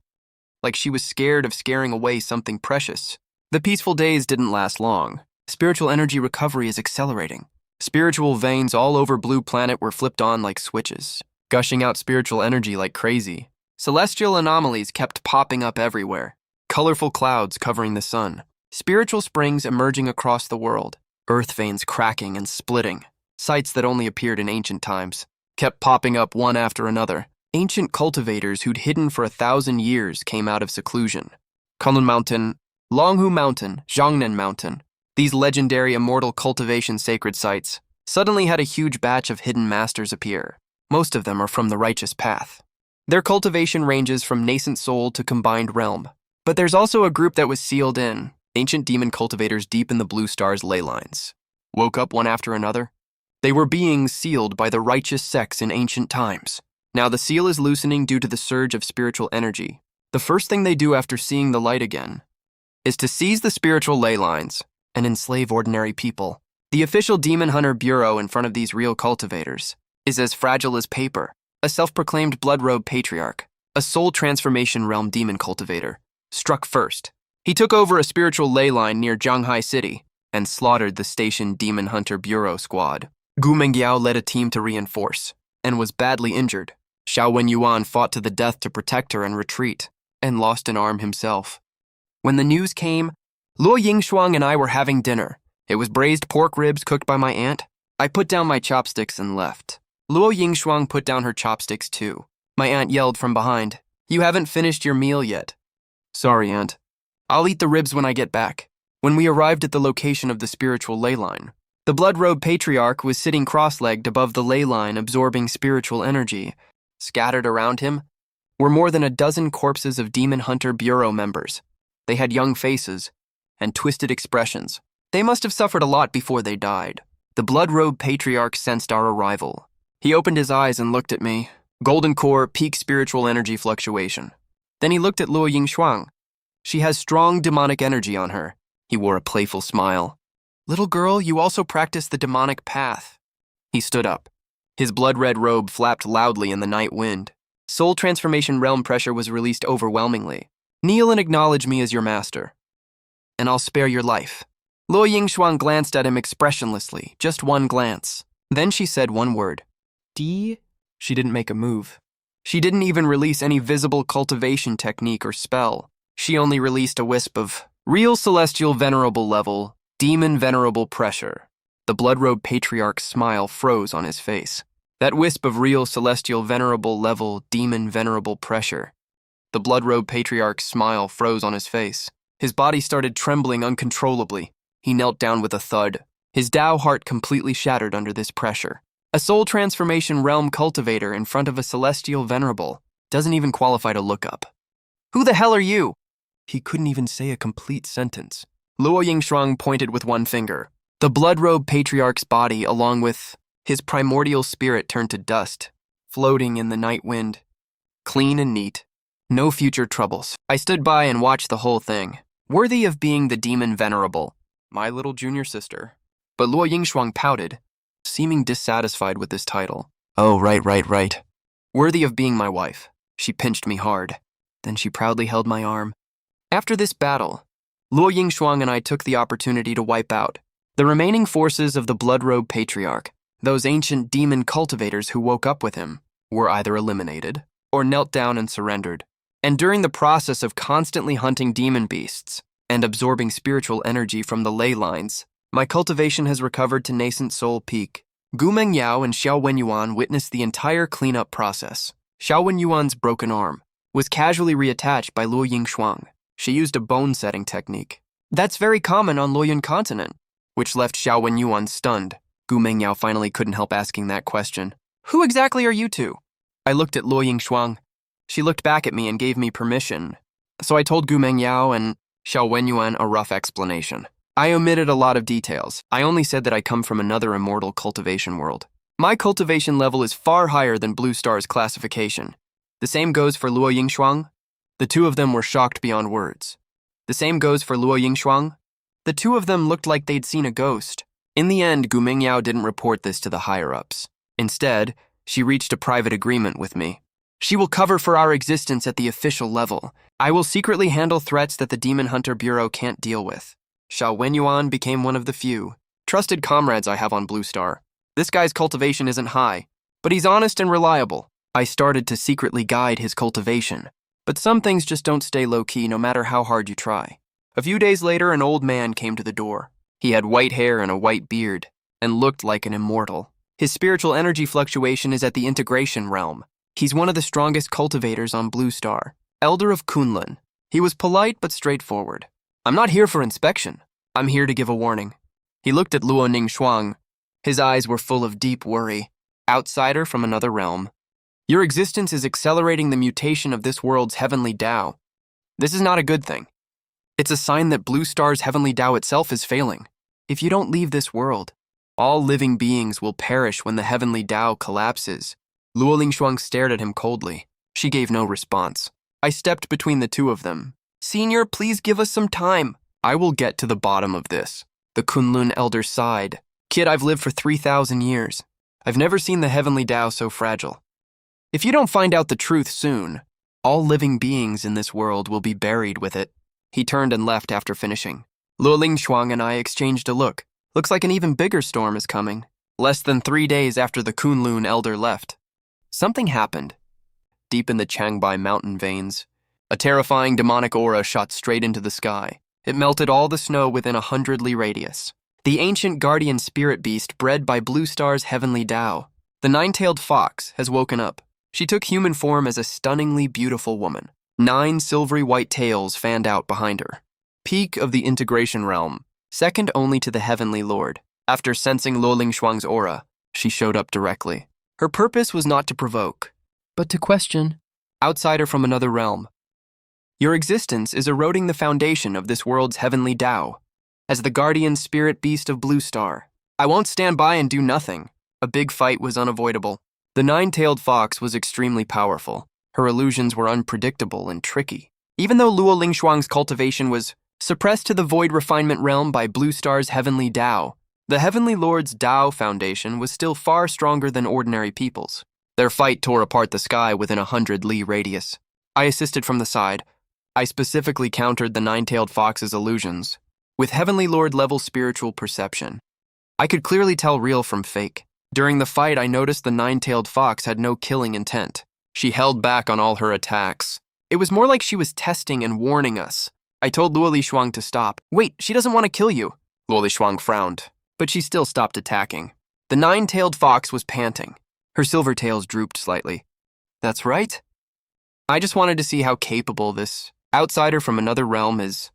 S1: Like she was scared of scaring away something precious. The peaceful days didn't last long. Spiritual energy recovery is accelerating. Spiritual veins all over Blue Planet were flipped on like switches, gushing out spiritual energy like crazy. Celestial anomalies kept popping up everywhere. Colorful clouds covering the sun. Spiritual springs emerging across the world. Earth veins cracking and splitting. Sites that only appeared in ancient times kept popping up one after another. Ancient cultivators who'd hidden for 1,000 years came out of seclusion. Kunlun Mountain, Longhu Mountain, Zhangnan Mountain. These legendary immortal cultivation sacred sites suddenly had a huge batch of hidden masters appear. Most of them are from the righteous path. Their cultivation ranges from nascent soul to combined realm. But there's also a group that was sealed in, ancient demon cultivators deep in the blue star's ley lines. Woke up one after another. They were beings sealed by the righteous sects in ancient times. Now the seal is loosening due to the surge of spiritual energy. The first thing they do after seeing the light again is to seize the spiritual ley lines and enslave ordinary people. The official Demon Hunter Bureau in front of these real cultivators is as fragile as paper. A self-proclaimed blood-robe patriarch, a soul transformation realm demon cultivator, struck first. He took over a spiritual ley line near Jianghai City and slaughtered the station Demon Hunter Bureau squad. Gu Mengyao led a team to reinforce and was badly injured. Xiao Wenyuan fought to the death to protect her and retreat, and lost an arm himself. When the news came, Luo Yingxuang and I were having dinner. It was braised pork ribs cooked by my aunt. I put down my chopsticks and left. Luo Yingxuang put down her chopsticks too. My aunt yelled from behind, "You haven't finished your meal yet." "Sorry, aunt. I'll eat the ribs when I get back." When we arrived at the location of the spiritual ley line, the blood-robe patriarch was sitting cross-legged above the ley line absorbing spiritual energy. Scattered around him were more than a dozen corpses of Demon Hunter Bureau members. They had young faces and twisted expressions. They must have suffered a lot before they died. The blood-robed patriarch sensed our arrival. He opened his eyes and looked at me. Golden core, peak spiritual energy fluctuation. Then he looked at Luo Yingshuang. She has strong demonic energy on her. He wore a playful smile. Little girl, you also practice the demonic path. He stood up. His blood-red robe flapped loudly in the night wind. Soul transformation realm pressure was released overwhelmingly. Kneel and acknowledge me as your master, and I'll spare your life. Luo Yingshuang glanced at him expressionlessly, just one glance. Then she said one word. D? She didn't make a move. She didn't even release any visible cultivation technique or spell. She only released a wisp of real celestial venerable level, demon venerable pressure. The blood-robed patriarch's smile froze on his face. That wisp of real celestial venerable level, demon venerable pressure. The blood-robed patriarch's smile froze on his face. His body started trembling uncontrollably. He knelt down with a thud. His Tao heart completely shattered under this pressure. A soul transformation realm cultivator in front of a celestial venerable doesn't even qualify to look up. Who the hell are you? He couldn't even say a complete sentence. Luo Yingshuang pointed with one finger. The blood-robed patriarch's body, along with his primordial spirit, turned to dust, floating in the night wind. Clean and neat. No future troubles. I stood by and watched the whole thing. Worthy of being the demon venerable. My little junior sister. But Luo Yingshuang pouted, seeming dissatisfied with this title. Oh, right. Worthy of being my wife. She pinched me hard. Then she proudly held my arm. After this battle, Luo Yingshuang and I took the opportunity to wipe out the remaining forces of the blood-robed patriarch. Those ancient demon cultivators who woke up with him were either eliminated or knelt down and surrendered. And during the process of constantly hunting demon beasts and absorbing spiritual energy from the ley lines, my cultivation has recovered to nascent soul peak. Gu Mengyao and Xiao Wenyuan witnessed the entire cleanup process. Xiao Wenyuan's broken arm was casually reattached by Luo Yingshuang. She used a bone-setting technique. That's very common on Luoyuan continent, which left Xiao Wenyuan stunned. Gu Mengyao finally couldn't help asking that question. Who exactly are you two? I looked at Luo Yingshuang. She looked back at me and gave me permission. So I told Gu Mengyao and Xiao Wenyuan a rough explanation. I omitted a lot of details. I only said that I come from another immortal cultivation world. My cultivation level is far higher than Blue Star's classification. The same goes for Luo Yingshuang. The two of them were shocked beyond words. The same goes for Luo Yingshuang. The two of them looked like they'd seen a ghost. In the end, Gu Mengyao didn't report this to the higher-ups. Instead, she reached a private agreement with me. She will cover for our existence at the official level. I will secretly handle threats that the Demon Hunter Bureau can't deal with. Xiao Wenyuan became one of the few trusted comrades I have on Blue Star. This guy's cultivation isn't high, but he's honest and reliable. I started to secretly guide his cultivation, but some things just don't stay low-key no matter how hard you try. A few days later, an old man came to the door. He had white hair and a white beard, and looked like an immortal. His spiritual energy fluctuation is at the integration realm. He's one of the strongest cultivators on Blue Star, Elder of Kunlun. He was polite but straightforward. I'm not here for inspection. I'm here to give a warning. He looked at Luo Yingshuang. His eyes were full of deep worry. Outsider from another realm. Your existence is accelerating the mutation of this world's heavenly Tao. This is not a good thing. It's a sign that Blue Star's heavenly Tao itself is failing. If you don't leave this world, all living beings will perish when the heavenly Tao collapses. Luo Yingshuang stared at him coldly. She gave no response. I stepped between the two of them. Senior, please give us some time. I will get to the bottom of this. The Kunlun elder sighed. Kid, I've lived for 3,000 years. I've never seen the heavenly Tao so fragile. If you don't find out the truth soon, all living beings in this world will be buried with it. He turned and left after finishing. Luo Yingshuang and I exchanged a look. Looks like an even bigger storm is coming. Less than 3 days after the Kunlun elder left, something happened. Deep in the Changbai mountain veins, a terrifying demonic aura shot straight into the sky. It melted all the snow within 100 li radius. The ancient guardian spirit beast bred by Blue Star's heavenly Tao, the nine-tailed fox, has woken up. She took human form as a stunningly beautiful woman. 9 silvery white tails fanned out behind her. Peak of the integration realm, second only to the heavenly lord. After sensing Luo Yingshuang's aura, she showed up directly. Her purpose was not to provoke.
S2: but to question.
S1: Outsider from another realm. Your existence is eroding the foundation of this world's heavenly Tao. As the guardian spirit beast of Blue Star, I won't stand by and do nothing. A big fight was unavoidable. The nine-tailed fox was extremely powerful. Her illusions were unpredictable and tricky. Even though Luo Lingshuang's cultivation was suppressed to the void refinement realm by Blue Star's heavenly Tao, the Heavenly Lord's Tao foundation was still far stronger than ordinary people's. Their fight tore apart the sky within 100 li radius. I assisted from the side. I specifically countered the nine-tailed fox's illusions. With Heavenly Lord-level spiritual perception, I could clearly tell real from fake. During the fight, I noticed the nine-tailed fox had no killing intent. She held back on all her attacks. It was more like she was testing and warning us. I told Luo Lishuang to stop. Wait, she doesn't want to kill you. Luo Lishuang frowned, but she still stopped attacking. The nine-tailed fox was panting. Her silver tails drooped slightly. That's right. I just wanted to see how capable this outsider from another realm is.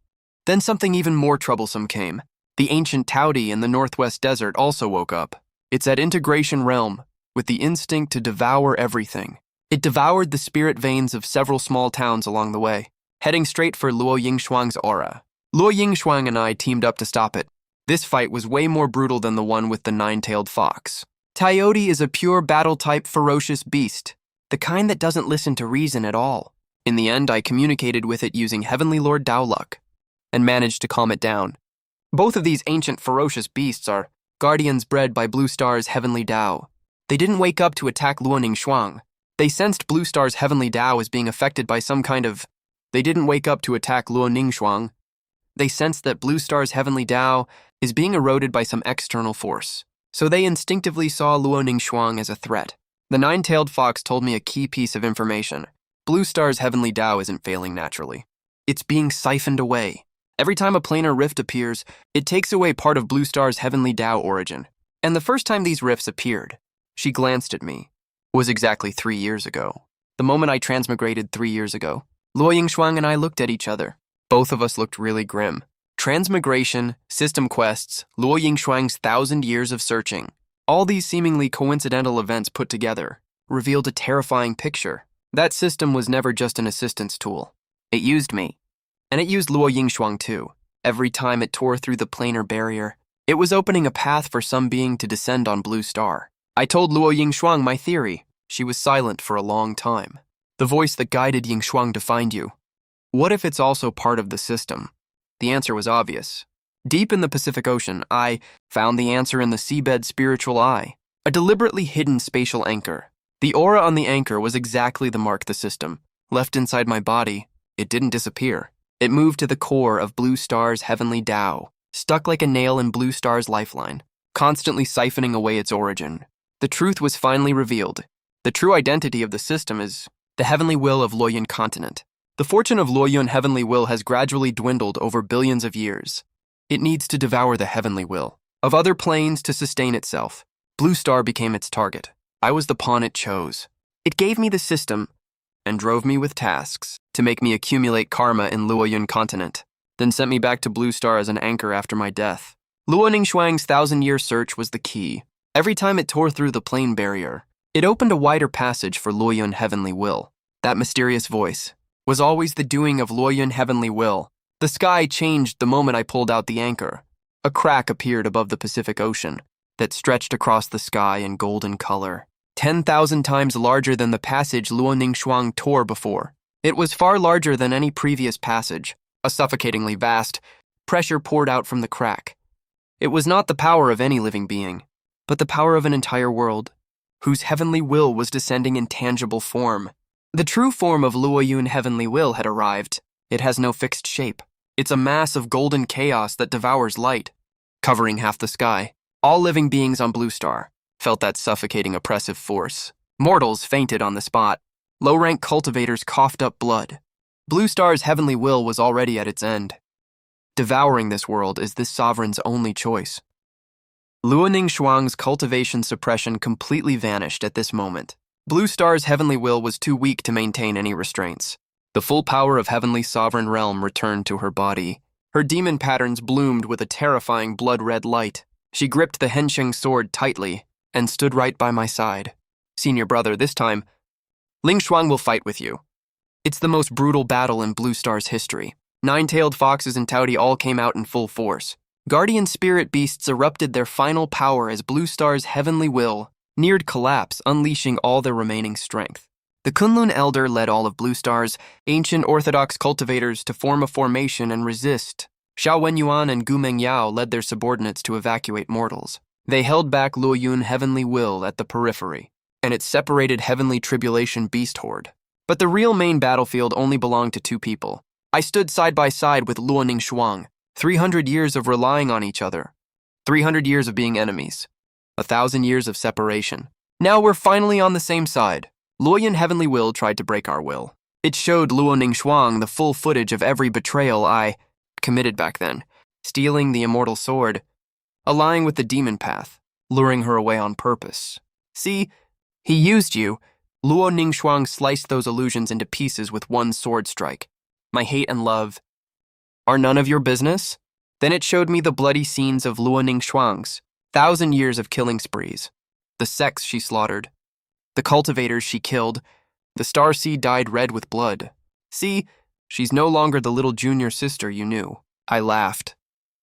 S1: Then something even more troublesome came. The ancient Taudi in the northwest desert also woke up. It's at integration realm, with the instinct to devour everything. It devoured the spirit veins of several small towns along the way, heading straight for Luo Yingshuang's aura. Luo Yingshuang and I teamed up to stop it. This fight was way more brutal than the one with the nine-tailed fox. Taodi is a pure battle-type ferocious beast, the kind that doesn't listen to reason at all. In the end, I communicated with it using Heavenly Lord Daoluck, and managed to calm it down. Both of these ancient ferocious beasts are guardians bred by Blue Star's heavenly Tao. They didn't wake up to attack Luo Ningshuang. They sensed Blue Star's heavenly Tao as being affected by some kind of... They didn't wake up to attack Luo Ningshuang. They sensed that Blue Star's heavenly Tao is being eroded by some external force. So they instinctively saw Luo Ningshuang as a threat. The nine-tailed fox told me a key piece of information. Blue Star's heavenly Tao isn't failing naturally. It's being siphoned away. Every time a planar rift appears, it takes away part of Blue Star's heavenly Tao origin. And the first time these rifts appeared, she glanced at me, was exactly 3 years ago. The moment I transmigrated 3 years ago, Luo Yingshuang and I looked at each other. Both of us looked really grim. Transmigration, system quests, Luo Yingshuang's 1,000 years of searching. All these seemingly coincidental events put together revealed a terrifying picture. That system was never just an assistance tool. It used me. And it used Luo Yingshuang too. Every time it tore through the planar barrier, it was opening a path for some being to descend on Blue Star. I told Luo Yingshuang my theory. She was silent for a long time. The voice that guided Yingshuang to find you. What if it's also part of the system? The answer was obvious. Deep in the Pacific Ocean, I found the answer in the seabed spiritual eye, a deliberately hidden spatial anchor. The aura on the anchor was exactly the mark the system. Left inside my body, it didn't disappear. It moved to the core of Blue Star's heavenly Tao, stuck like a nail in Blue Star's lifeline, constantly siphoning away its origin. The truth was finally revealed. The true identity of the system is the heavenly will of Luoyun continent. The fortune of Luoyun heavenly will has gradually dwindled over billions of years. It needs to devour the heavenly will of other planes to sustain itself. Blue Star became its target. I was the pawn it chose. It gave me the system and drove me with tasks to make me accumulate karma in Luoyun continent, then sent me back to Blue Star as an anchor after my death. Luo Ningshuang's 1,000-year search was the key. Every time it tore through the plane barrier, it opened a wider passage for Luoyun heavenly will. That mysterious voice was always the doing of Luoyun heavenly will. The sky changed the moment I pulled out the anchor. A crack appeared above the Pacific Ocean that stretched across the sky in golden color, 10,000 times larger than the passage Luo Ningshuang tore before. It was far larger than any previous passage. A suffocatingly vast pressure poured out from the crack. It was not the power of any living being, but the power of an entire world, whose heavenly will was descending in tangible form. The true form of Luoyun heavenly will had arrived. It has no fixed shape. It's a mass of golden chaos that devours light, covering half the sky. All living beings on Blue Star felt that suffocating oppressive force. Mortals fainted on the spot. Low-rank cultivators coughed up blood. Blue Star's heavenly will was already at its end. Devouring this world is this sovereign's only choice. Luo Ningshuang's cultivation suppression completely vanished at this moment. Blue Star's heavenly will was too weak to maintain any restraints. The full power of heavenly sovereign realm returned to her body. Her demon patterns bloomed with a terrifying blood-red light. She gripped the Hensheng sword tightly and stood right by my side. Senior brother, this time, Ling Shuang will fight with you. It's the most brutal battle in Blue Star's history. Nine-tailed foxes and Towdy all came out in full force. Guardian spirit beasts erupted their final power as Blue Star's heavenly will neared collapse, unleashing all their remaining strength. The Kunlun Elder led all of Blue Star's ancient orthodox cultivators to form a formation and resist. Xiao Wenyuan and Gu Mengyao led their subordinates to evacuate mortals. They held back Luoyun Heavenly Will at the periphery, and its separated Heavenly Tribulation Beast Horde. But the real main battlefield only belonged to two people. I stood side by side with Luoning Shuang, 300 years of relying on each other, 300 years of being enemies, 1,000 years of separation. Now we're finally on the same side. Luoyun Heavenly Will tried to break our will. It showed Luoning Shuang the full footage of every betrayal I committed back then, stealing the immortal sword, allying with the demon path, luring her away on purpose. See, he used you. Luo Ningxuang sliced those illusions into pieces with one sword strike. My hate and love are none of your business? Then it showed me the bloody scenes of Luo Ningxuang's 1,000 years of killing sprees, the sects she slaughtered, the cultivators she killed. The star seed dyed red with blood. See, she's no longer the little junior sister you knew. I laughed.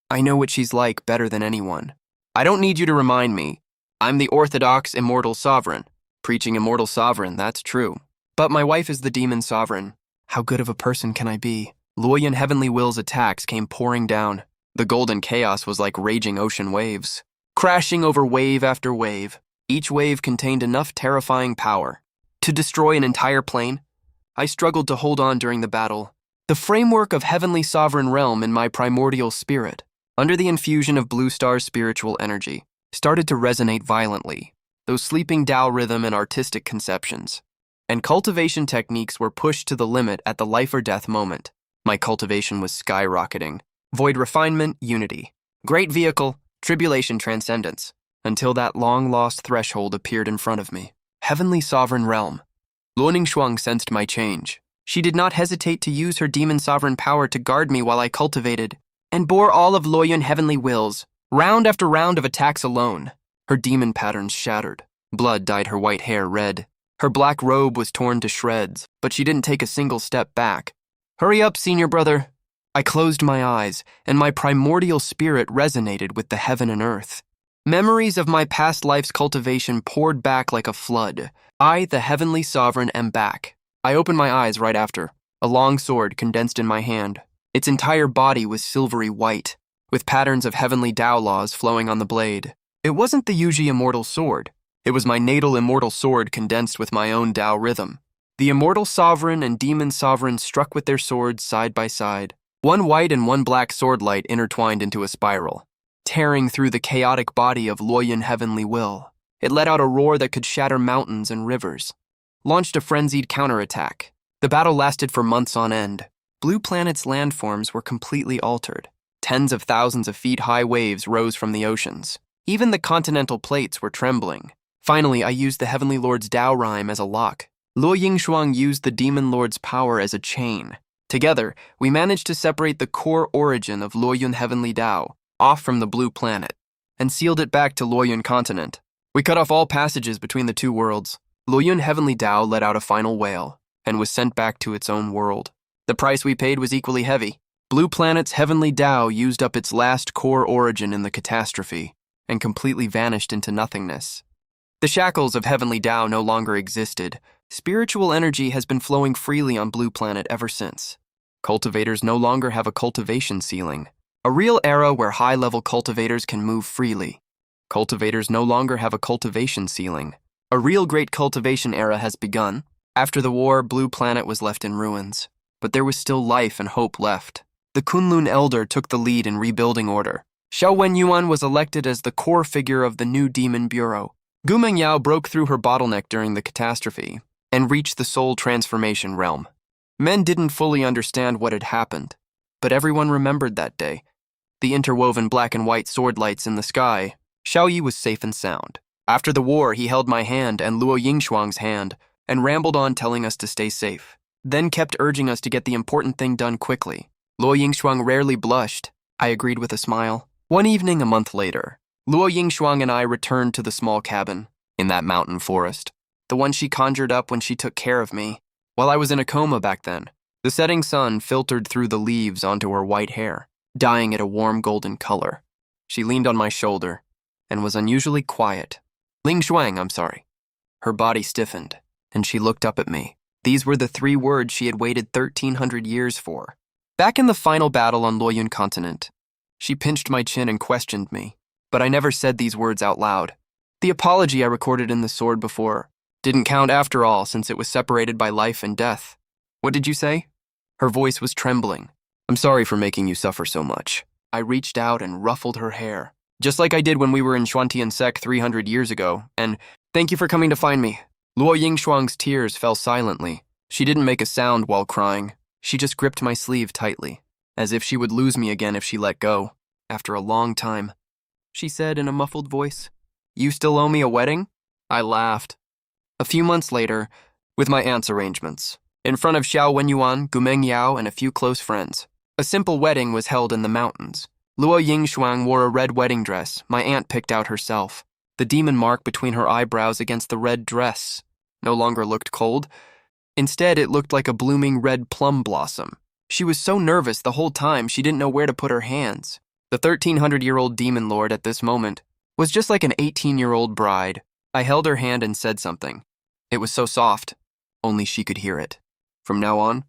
S1: I know what she's like better than anyone. I don't need you to remind me. I'm the orthodox immortal sovereign. Preaching immortal sovereign, that's true. But my wife is the demon sovereign. How good of a person can I be? Luoyun Heavenly Will's attacks came pouring down. The golden chaos was like raging ocean waves, crashing over wave after wave. Each wave contained enough terrifying power to destroy an entire plane. I struggled to hold on during the battle. The framework of heavenly sovereign realm in my primordial spirit, under the infusion of Blue Star's spiritual energy, started to resonate violently. Those sleeping Tao rhythm and artistic conceptions and cultivation techniques were pushed to the limit at the life or death moment. My cultivation was skyrocketing. Void refinement, unity. Great vehicle, tribulation transcendence. Until that long-lost threshold appeared in front of me. Heavenly sovereign realm. Luo Ningxuang sensed my change. She did not hesitate to use her demon sovereign power to guard me while I cultivated and bore all of Luoyun Heavenly Will's, round after round of attacks alone. Her demon patterns shattered. Blood dyed her white hair red. Her black robe was torn to shreds, but she didn't take a single step back. Hurry up, senior brother. I closed my eyes, and my primordial spirit resonated with the heaven and earth. Memories of my past life's cultivation poured back like a flood. I, the heavenly sovereign, am back. I opened my eyes right after. A long sword condensed in my hand. Its entire body was silvery white, with patterns of heavenly Tao laws flowing on the blade. It wasn't the Yuji immortal sword. It was my natal immortal sword condensed with my own Tao rhythm. The immortal sovereign and demon sovereign struck with their swords side by side. One white and one black sword light intertwined into a spiral, tearing through the chaotic body of Luoyun Heavenly Will. It let out a roar that could shatter mountains and rivers. Launched a frenzied counterattack. The battle lasted for months on end. Blue Planet's landforms were completely altered. Tens of thousands of feet high waves rose from the oceans. Even the continental plates were trembling. Finally, I used the Heavenly Lord's Tao rhyme as a lock. Luo Yingshuang used the Demon Lord's power as a chain. Together, we managed to separate the core origin of Luoyun Heavenly Tao off from the Blue Planet and sealed it back to Luoyun Continent. We cut off all passages between the two worlds. Luoyun Heavenly Tao let out a final wail and was sent back to its own world. The price we paid was equally heavy. Blue Planet's Heavenly Tao used up its last core origin in the catastrophe and completely vanished into nothingness. The shackles of Heavenly Tao no longer existed. Spiritual energy has been flowing freely on Blue Planet ever since. Cultivators no longer have a cultivation ceiling, a real era where high-level cultivators can move freely. Cultivators no longer have a cultivation ceiling. A real great cultivation era has begun. After the war, Blue Planet was left in ruins, but there was still life and hope left. The Kunlun Elder took the lead in rebuilding order. Xiao Wenyuan was elected as the core figure of the new Demon Bureau. Gu Mengyao broke through her bottleneck during the catastrophe and reached the soul transformation realm. Men didn't fully understand what had happened, but everyone remembered that day. The interwoven black and white sword lights in the sky. Xiao Yi was safe and sound. After the war, he held my hand and Luo Yingshuang's hand and rambled on telling us to stay safe, then kept urging us to get the important thing done quickly. Luo Yingshuang rarely blushed. I agreed with a smile. One evening a month later, Luo Yingshuang and I returned to the small cabin in that mountain forest. the one she conjured up when she took care of me, while I was in a coma back then. The setting sun filtered through the leaves onto her white hair, dyeing it a warm golden color. She leaned on my shoulder and was unusually quiet. Ling Shuang, I'm sorry. Her body stiffened, and she looked up at me. These were the 3 words she had waited 1,300 years for. Back in the final battle on Luoyun continent, she pinched my chin and questioned me, but I never said these words out loud. The apology I recorded in the sword before didn't count after all, since it was separated by life and death. What did you say? Her voice was trembling. I'm sorry for making you suffer so much. I reached out and ruffled her hair, just like I did when we were in Xuantian Sec 300 years ago, and thank you for coming to find me. Luo Yingshuang's tears fell silently. She didn't make a sound while crying. She just gripped my sleeve tightly, as if she would lose me again if she let go. After a long time, she said in a muffled voice, "You still owe me a wedding?" I laughed. A few months later, with my aunt's arrangements, in front of Xiao Wenyuan, Gumeng Yao, and a few close friends, a simple wedding was held in the mountains. Luo Yingshuang wore a red wedding dress my aunt picked out herself. The demon mark between her eyebrows against the red dress no longer looked cold. Instead, it looked like a blooming red plum blossom. She was so nervous the whole time she didn't know where to put her hands. The 1,300-year-old demon lord at this moment was just like an 18-year-old bride. I held her hand and said something. It was so soft, only she could hear it. From now on,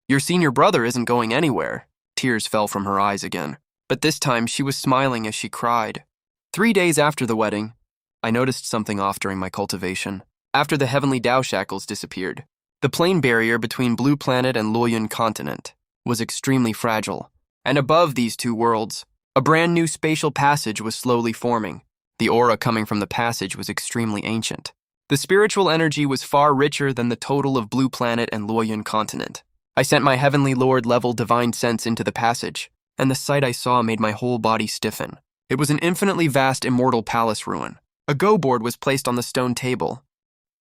S1: your senior brother isn't going anywhere. Tears fell from her eyes again, but this time she was smiling as she cried. 3 days after the wedding, I noticed something off during my cultivation. After the heavenly Dao shackles disappeared, the plane barrier between Blue Planet and Luoyun continent was extremely fragile, and above these 2 worlds, a brand new spatial passage was slowly forming. The aura coming from the passage was extremely ancient. The spiritual energy was far richer than the total of Blue Planet and Luoyun continent. I sent my Heavenly Lord-level divine sense into the passage, and the sight I saw made my whole body stiffen. It was an infinitely vast immortal palace ruin. A go board was placed on the stone table.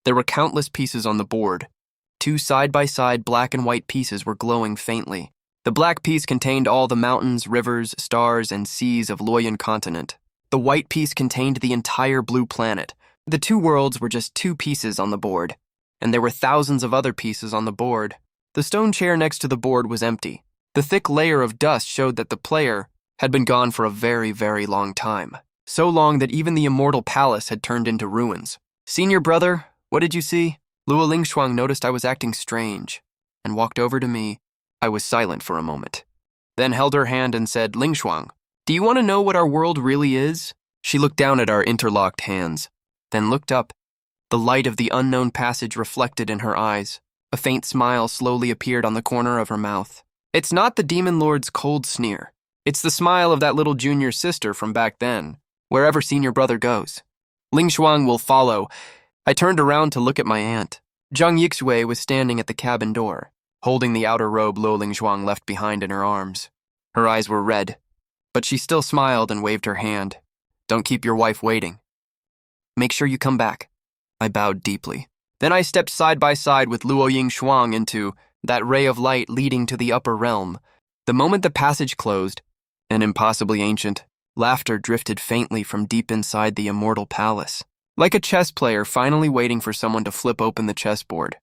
S1: There were countless pieces on the board. 2 side-by-side black and white pieces were glowing faintly. The black piece contained all the mountains, rivers, stars, and seas of Luoyun continent. The white piece contained the entire Blue Planet. The 2 worlds were just 2 pieces on the board, and there were thousands of other pieces on the board. The stone chair next to the board was empty. The thick layer of dust showed that the player had been gone for a very, very long time. So long that even the immortal palace had turned into ruins. Senior brother, what did you see? Luo Lingshuang noticed I was acting strange and walked over to me. I was silent for a moment, then held her hand and said, Lingshuang, do you want to know what our world really is? She looked down at our interlocked hands, then looked up. The light of the unknown passage reflected in her eyes. A faint smile slowly appeared on the corner of her mouth. It's not the Demon Lord's cold sneer. It's the smile of that little junior sister from back then, wherever senior brother goes. Lingshuang will follow. I turned around to look at my aunt. Zhang Yixue was standing at the cabin door, holding the outer robe Luo Lingshuang left behind in her arms. Her eyes were red, but she still smiled and waved her hand. Don't keep your wife waiting. Make sure you come back. I bowed deeply. Then I stepped side by side with Luo Yingshuang into that ray of light leading to the upper realm. The moment the passage closed, and impossibly ancient, laughter drifted faintly from deep inside the immortal palace. Like a chess player finally waiting for someone to flip open the chessboard.